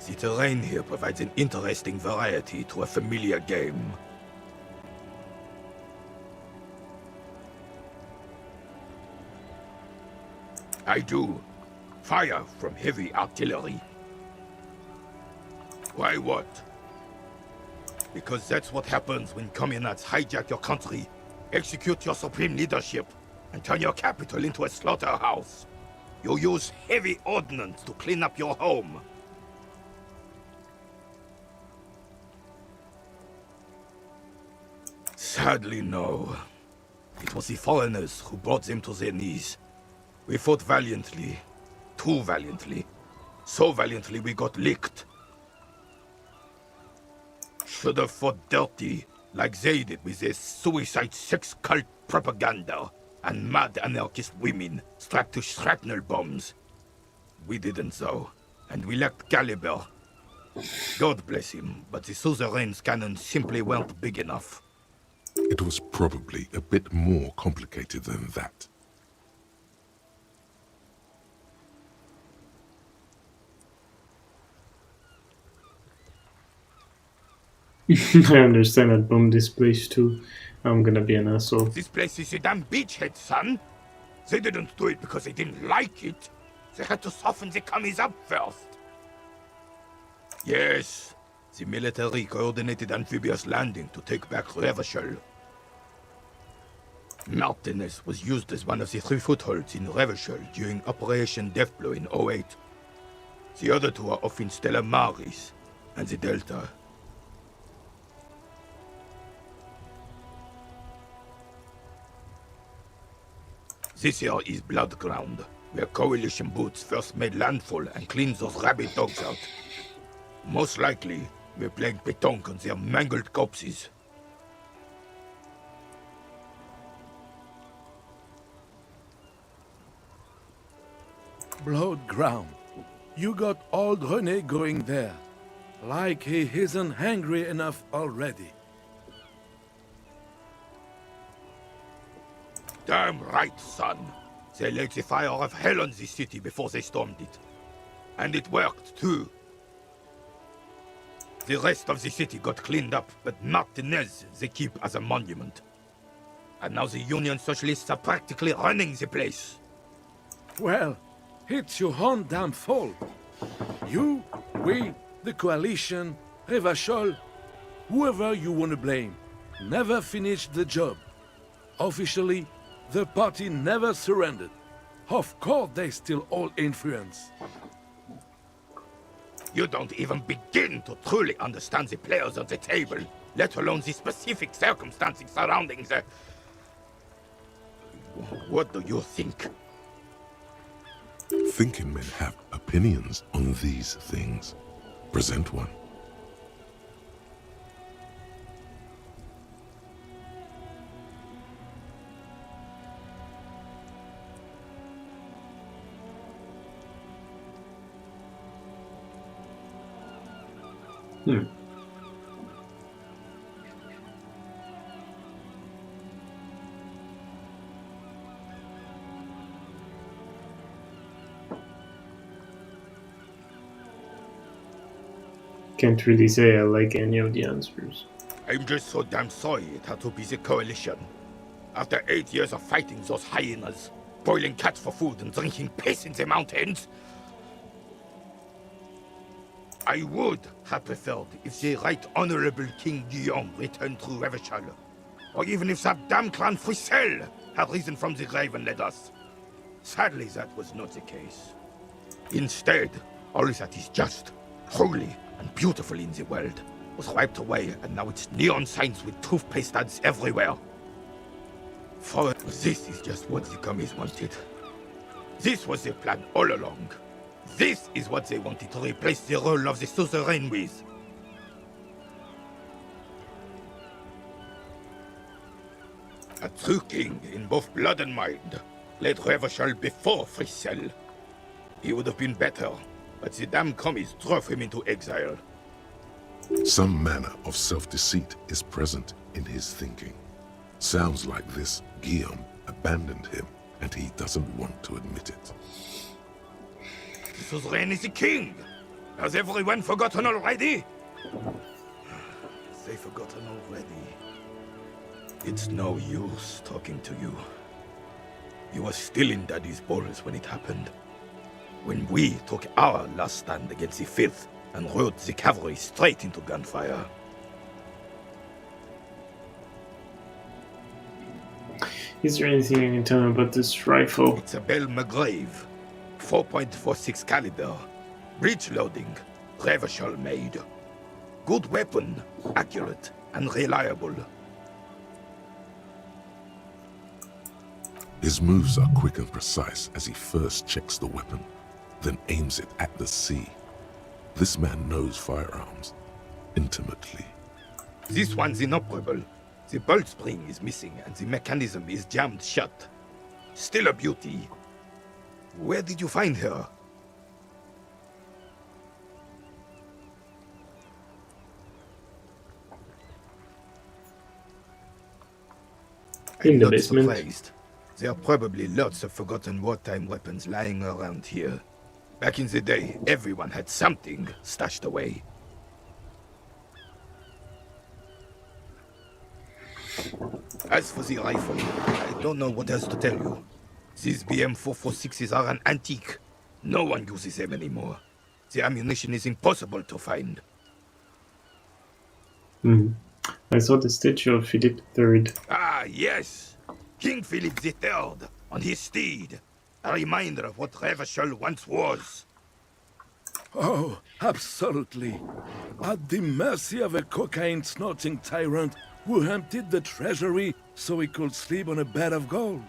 P: The terrain here provides an interesting variety to a familiar game. I do. Fire from heavy artillery. Why what? Because that's what happens when communards hijack your country, execute your supreme leadership, and turn your capital into a slaughterhouse. You use heavy ordnance to clean up your home. Sadly, no. It was the foreigners who brought them to their knees. We fought valiantly. Too valiantly. So valiantly we got licked. Should have fought dirty, like they did with their suicide sex cult propaganda and mad anarchist women strapped to shrapnel bombs. We didn't though, and we lacked caliber. God bless him, but the suzerain's cannons simply weren't big enough.
C: It was probably a bit more complicated than that.
A: I understand I'd bomb this place too. I'm gonna be an asshole.
P: This place is a damn beachhead, son. They didn't do it because they didn't like it. They had to soften the commies up first. Yes, the military coordinated amphibious landing to take back Revachol. Martinez was used as one of the 3 footholds in Revachol during Operation Deathblow in 08. The other 2 are off in Stella Maris and the Delta. This here is Blood Ground, where Coalition boots first made landfall and cleaned those rabid dogs out. Most likely, we're playing pétanque on their mangled corpses.
R: Blood ground. You got old René going there. Like he isn't hungry enough already.
P: Damn right, son. They laid the fire of hell on the city before they stormed it. And it worked, too. The rest of the city got cleaned up, but Martinez they keep as a monument. And now the Union Socialists are practically running the place.
R: Well, it's your own damn fault. You, we, the Coalition, Revachol, whoever you want to blame, never finished the job. Officially, the party never surrendered. Of course they still hold influence.
P: You don't even begin to truly understand the players at the table, let alone the specific circumstances surrounding the... What do you think?
C: Thinking men have opinions on these things. Present one.
A: Hmm. Can't really say I like any of the answers.
P: I'm just so damn sorry it had to be the coalition. After 8 years of fighting those hyenas, boiling cats for food and drinking piss in the mountains, I would have preferred if the Right Honorable King Guillaume returned through Revachol, or even if that damn clan Frissel had risen from the grave and led us. Sadly, that was not the case. Instead, all that is just, holy, and beautiful in the world was wiped away, and now it's neon signs with toothpaste ads everywhere. For this is just what the commies wanted. This was their plan all along. This is what they wanted to replace the role of the suzerain with. A true king in both blood and mind led Revachol before Frissel. He would have been better, but the damn commies drove him into exile.
C: Some manner of self-deceit is present in his thinking. Sounds like this Guillaume abandoned him, and he doesn't want to admit it.
P: The suzerain is the king! Has everyone forgotten already? They've forgotten already. It's no use talking to you. You were still in Daddy's balls when it happened. When we took our last stand against the filth and rode the cavalry straight into gunfire.
A: Is there anything you can tell me about this rifle?
P: It's a Bell McGrave. 4.46 caliber. Breech loading. Revachol made. Good weapon. Accurate and reliable.
C: His moves are quick and precise as he first checks the weapon, then aims it at the sea. This man knows firearms intimately.
P: This one's inoperable. The bolt spring is missing and the mechanism is jammed shut. Still a beauty. Where did you find her?
A: In the
P: I'm not
A: basement.
P: surprised. There are probably lots of forgotten wartime weapons lying around here. Back in the day, everyone had something stashed away. As for the rifle, I don't know what else to tell you. These BM-446s are an antique. No one uses them anymore. The ammunition is impossible to find.
A: I saw the statue of Philip III.
P: Ah, yes! King Philip III, on his steed. A reminder of what Revachol once was.
R: Oh, absolutely. At the mercy of a cocaine-snorting tyrant who emptied the treasury so he could sleep on a bed of gold.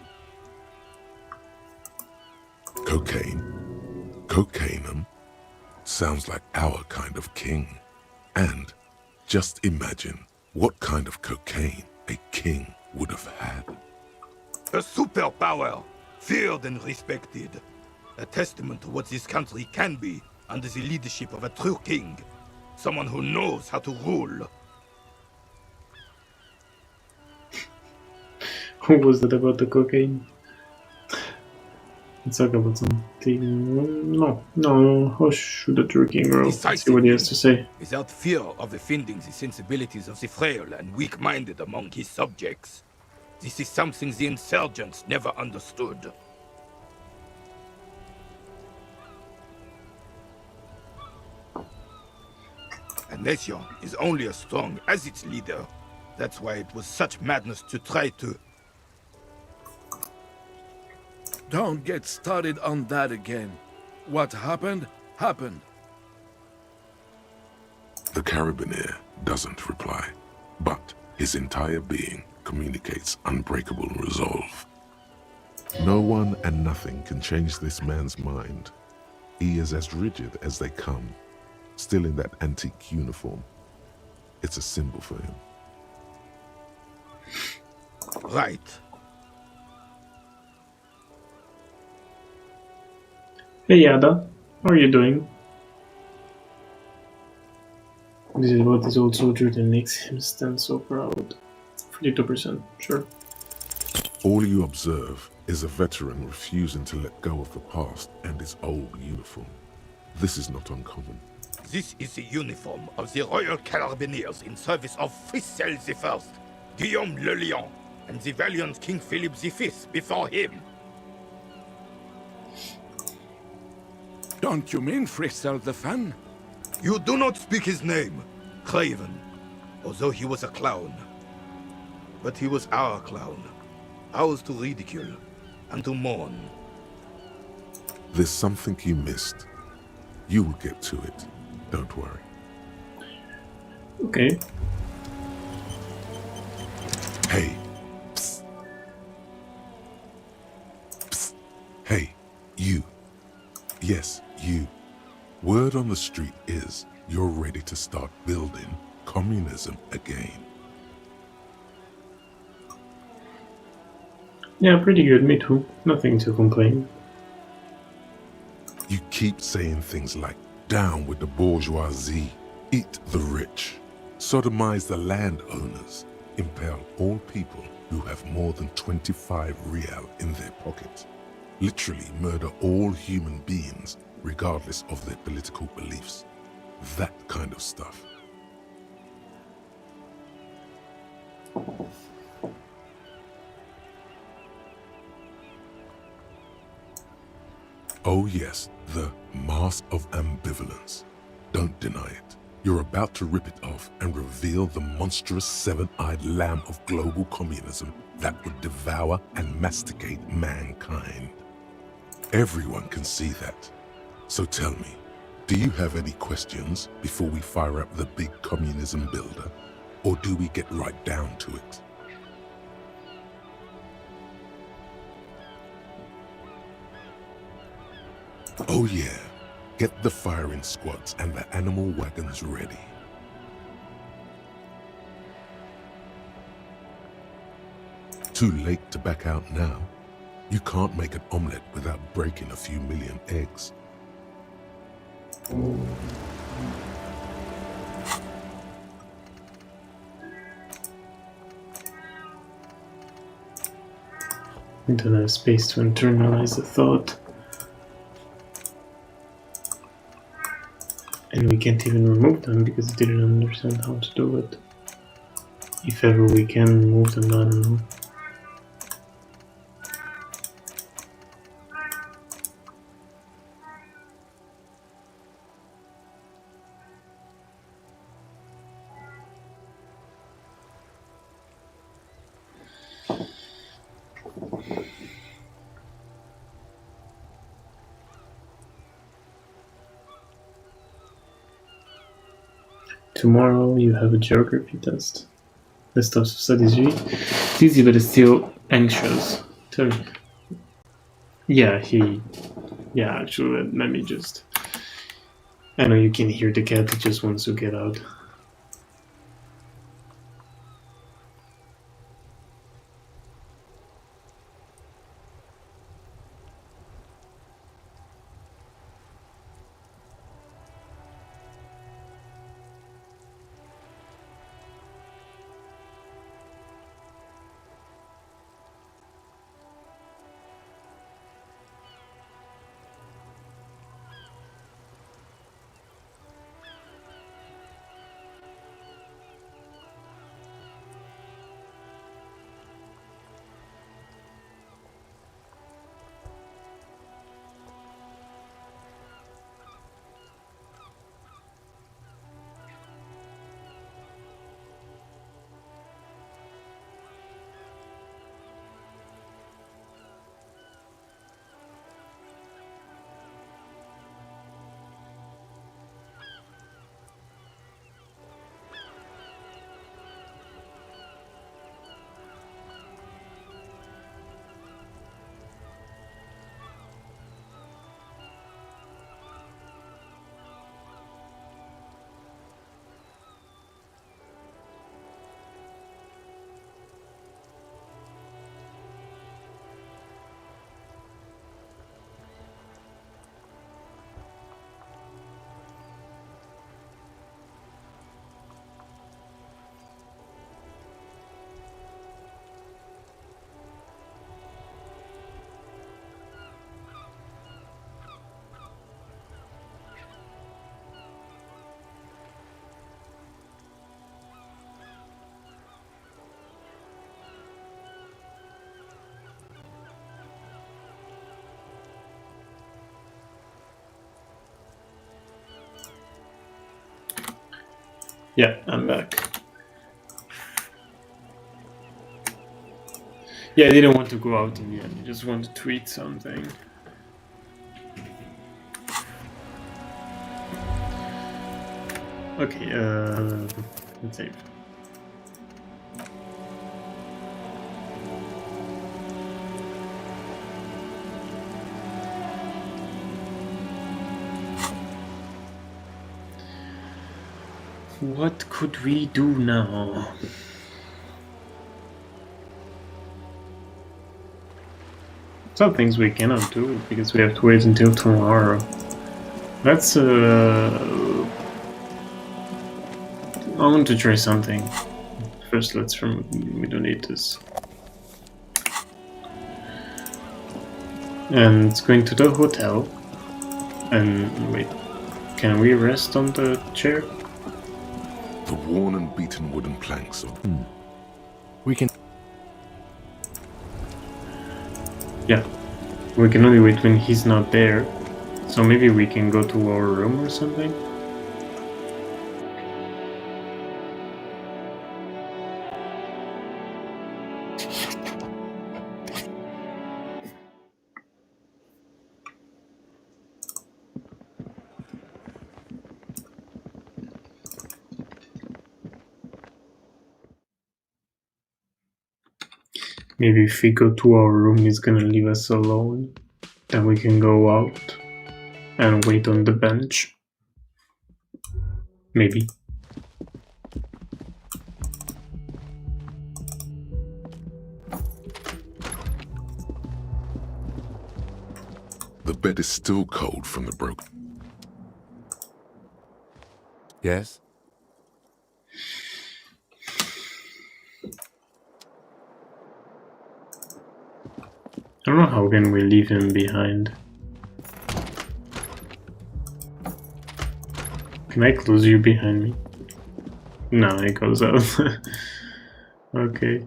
C: Cocaine? Cocainum? Sounds like our kind of king. And just imagine what kind of cocaine a king would have had.
P: A superpower, feared and respected. A testament to what this country can be under the leadership of a true king. Someone who knows how to rule.
A: What was that about the cocaine? Let's talk about something. No. I'll shoot the Turkey Row. See what he has to say.
P: Without fear of offending the sensibilities of the frail and weak-minded among his subjects. This is something the insurgents never understood. A nation is only as strong as its leader. That's why it was such madness to try to...
R: Don't get started on that again. What happened, happened.
C: The Carabiner doesn't reply, but his entire being communicates unbreakable resolve. No one and nothing can change this man's mind. He is as rigid as they come, still in that antique uniform. It's a symbol for him.
P: Right.
A: Hey Yada, how are you doing? This is what this old soldier that makes him stand so proud. 42%, sure.
C: All you observe is a veteran refusing to let go of the past and his old uniform. This is not uncommon.
P: This is the uniform of the Royal Carabineers in service of Frissel I, Guillaume le Lion, and the valiant King Philip V before him.
R: Don't you mean Frissel the Fan?
P: You do not speak his name, Craven, although he was a clown. But he was our clown, ours to ridicule and to mourn.
C: There's something you missed. You will get to it. Don't worry.
A: Okay.
C: Hey. Psst. Psst. Hey, you. Yes, you. Word on the street is you're ready to start building communism again.
A: Yeah, pretty good, me too. Nothing to complain.
C: You keep saying things like, down with the bourgeoisie, eat the rich, sodomize the landowners, impale all people who have more than 25 real in their pockets, literally murder all human beings regardless of their political beliefs. That kind of stuff. Oh yes, the mask of ambivalence. Don't deny it. You're about to rip it off and reveal the monstrous seven-eyed lamb of global communism that would devour and masticate mankind. Everyone can see that. So tell me, do you have any questions before we fire up the big communism builder? Or do we get right down to it? Oh yeah, get the firing squads and the animal wagons ready. Too late to back out now. You can't make an omelette without breaking a few million eggs.
A: We don't have space to internalize the thought. And we can't even remove them because it didn't understand how to do it. If ever we can remove them, I don't know. Tomorrow you have a geography test. The stuff STADIA. It's easy, but it's still anxious. So, yeah, actually, let me just... I know you can hear the cat that just wants to get out. Yeah, I'm back. Yeah, I didn't want to go out in the end. I just wanted to eat something. Okay, let's save. What could we do now? Some things we cannot do because we have to wait until tomorrow. Let's I want to try something. First, let's we don't need this. And it's going to the hotel. And wait, can we rest on the chair?
C: The worn and beaten wooden planks of...
D: We can...
A: Yeah, we can only wait when he's not there. So maybe we can go to our room or something? Maybe if we go to our room, he's gonna leave us alone. Then we can go out and wait on the bench. Maybe.
C: The bed is still cold from the broken...
D: Yes?
A: I don't know how can we leave him behind. Can I close you behind me? No, it goes out. Okay.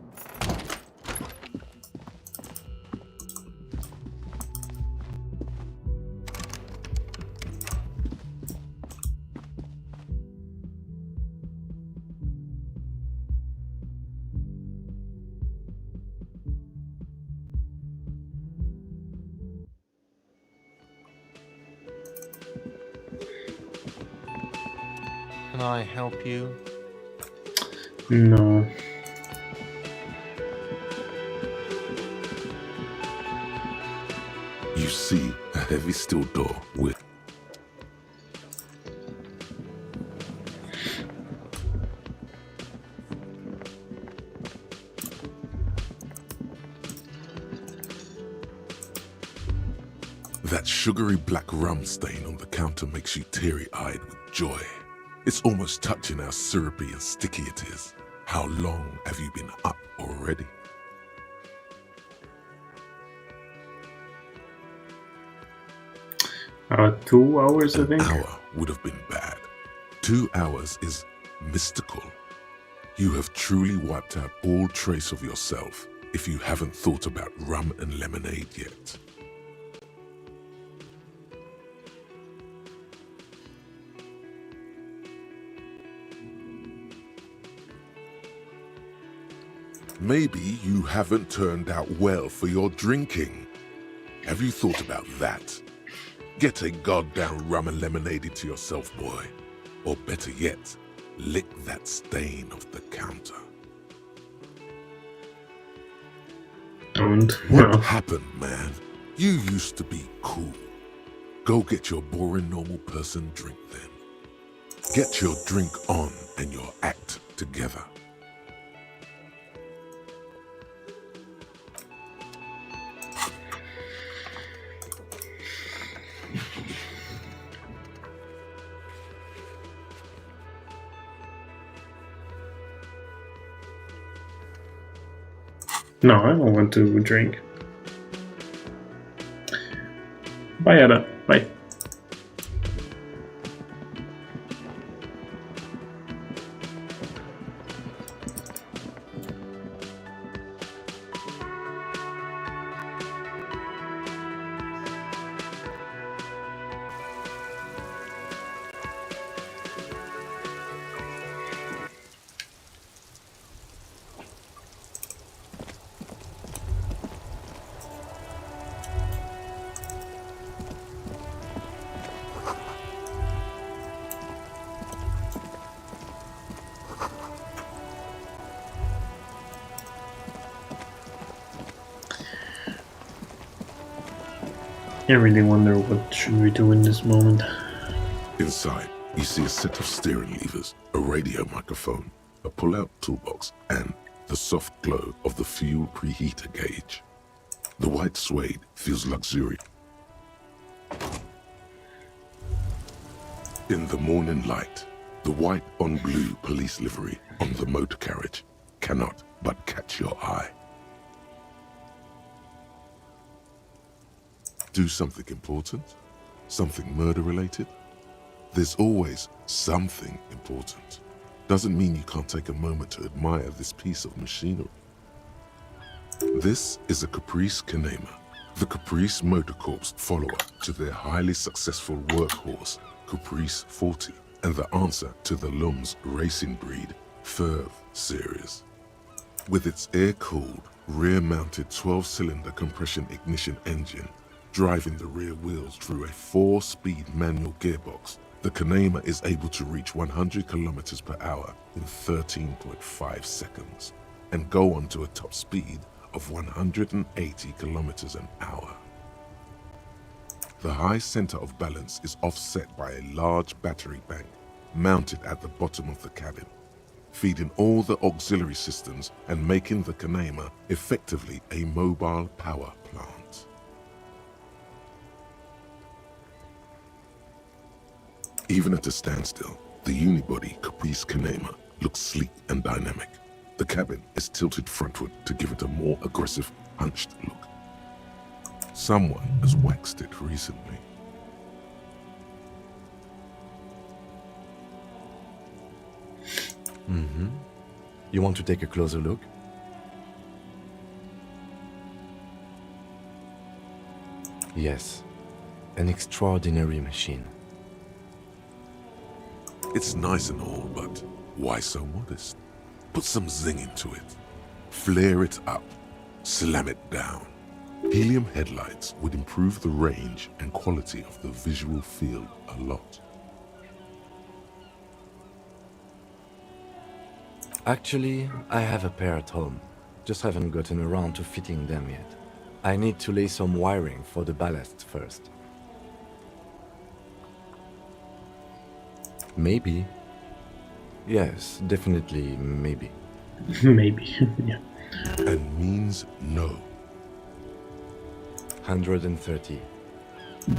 N: Can I help you?
A: No.
C: You see a heavy steel door with... That sugary black rum stain on the counter makes you teary-eyed with joy. It's almost touching how syrupy and sticky it is. How long have you been up already?
A: About 2 hours, I think.
C: An hour would have been bad. 2 hours is mystical. You have truly wiped out all trace of yourself if you haven't thought about rum and lemonade yet. Maybe you haven't turned out well for your drinking. Have you thought about that? Get a goddamn rum and lemonade into yourself, boy. Or better yet, lick that stain off the counter.
A: Don't.
C: What happened, man? You used to be cool. Go get your boring normal person drink then. Get your drink on and your act together.
A: No, I don't want to drink. Bye, Ada. Bye. I really wonder what should we do in this moment.
C: Inside, you see a set of steering levers, a radio microphone, a pull-out toolbox, and the soft glow of the fuel preheater gauge. The white suede feels luxurious. In the morning light, the white on blue police livery on the motor carriage cannot but catch your eye. Do something important? Something murder-related? There's always something important. Doesn't mean you can't take a moment to admire this piece of machinery. This is a Caprice Canema, the Caprice Motor Corps follow-up to their highly successful workhorse, Caprice 40, and the answer to the Lum's racing breed, Ferv series. With its air-cooled, rear-mounted 12-cylinder compression ignition engine, driving the rear wheels through a 4-speed manual gearbox, the Canema is able to reach 100 kilometers per hour in 13.5 seconds and go on to a top speed of 180 kilometers an hour. The high center of balance is offset by a large battery bank mounted at the bottom of the cabin, feeding all the auxiliary systems and making the Canema effectively a mobile power plant. Even at a standstill, the unibody Caprice Canema looks sleek and dynamic. The cabin is tilted frontward to give it a more aggressive, hunched look. Someone has waxed it recently.
D: Mm-hmm. You want to take a closer look? Yes, an extraordinary machine.
C: It's nice and all, but why so modest? Put some zing into it. Flare it up. Slam it down. Helium headlights would improve the range and quality of the visual field a lot.
D: Actually, I have a pair at home. Just haven't gotten around to fitting them yet. I need to lay some wiring for the ballast first. Maybe. Yes, definitely maybe.
A: Maybe, yeah.
C: And means no.
D: 130.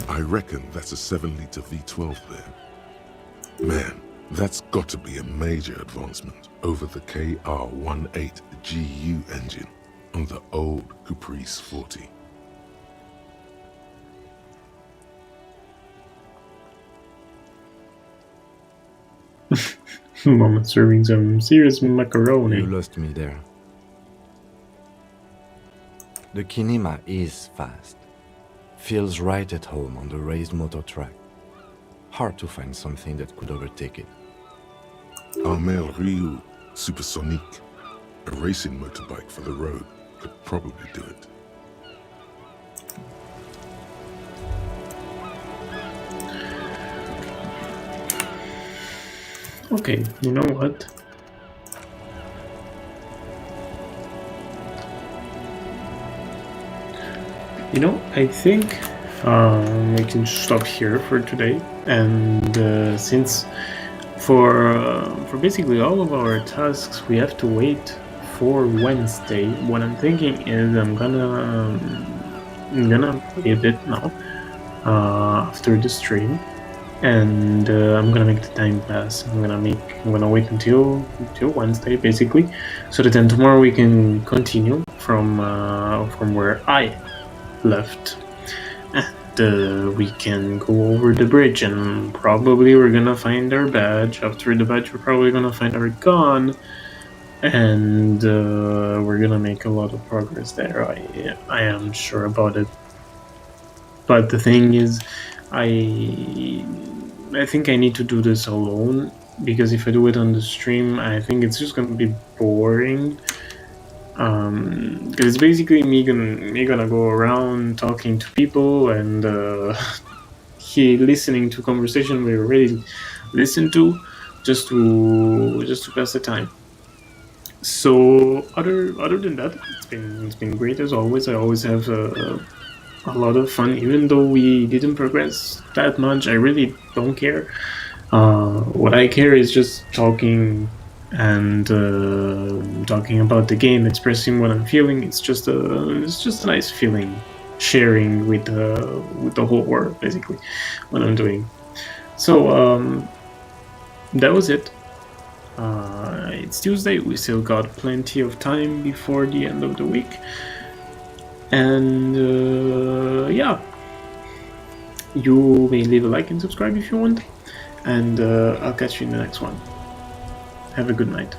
C: I reckon that's a 7-liter V12 there. Man, that's got to be a major advancement over the KR18 GU engine on the old Caprice 40.
A: Mama serving some serious macaroni.
D: You lost me there. The Canema is fast. Feels right at home on the raised motor track. Hard to find something that could overtake it.
C: Armel Ryu Supersonique, a racing motorbike for the road, could probably do it.
A: Okay, you know what? You know, I think we can stop here for today. And since for basically all of our tasks, we have to wait for Wednesday. What I'm thinking is I'm gonna play a bit now after the stream. And I'm gonna make the time pass. I'm gonna wait until Wednesday, basically, so that then tomorrow we can continue from where I left, and we can go over the bridge. And probably we're gonna find our badge. After the badge, we're probably gonna find our gun, and we're gonna make a lot of progress there. I am sure about it. But the thing is, I think I need to do this alone, because if I do it on the stream, I think it's just gonna be boring. Because it's basically me gonna go around talking to people and listening to conversation we already listened to, just to pass the time. So other than that, it's been great as always. I always have a lot of fun, even though we didn't progress that much. I really don't care. What I care is just talking and talking about the game, expressing what I'm feeling. It's just a nice feeling, sharing with the whole world, basically, what I'm doing. So that was it. It's Tuesday. We still got plenty of time before the end of the week, and yeah, you may leave a like and subscribe if you want, and I'll catch you in the next one. Have a good night.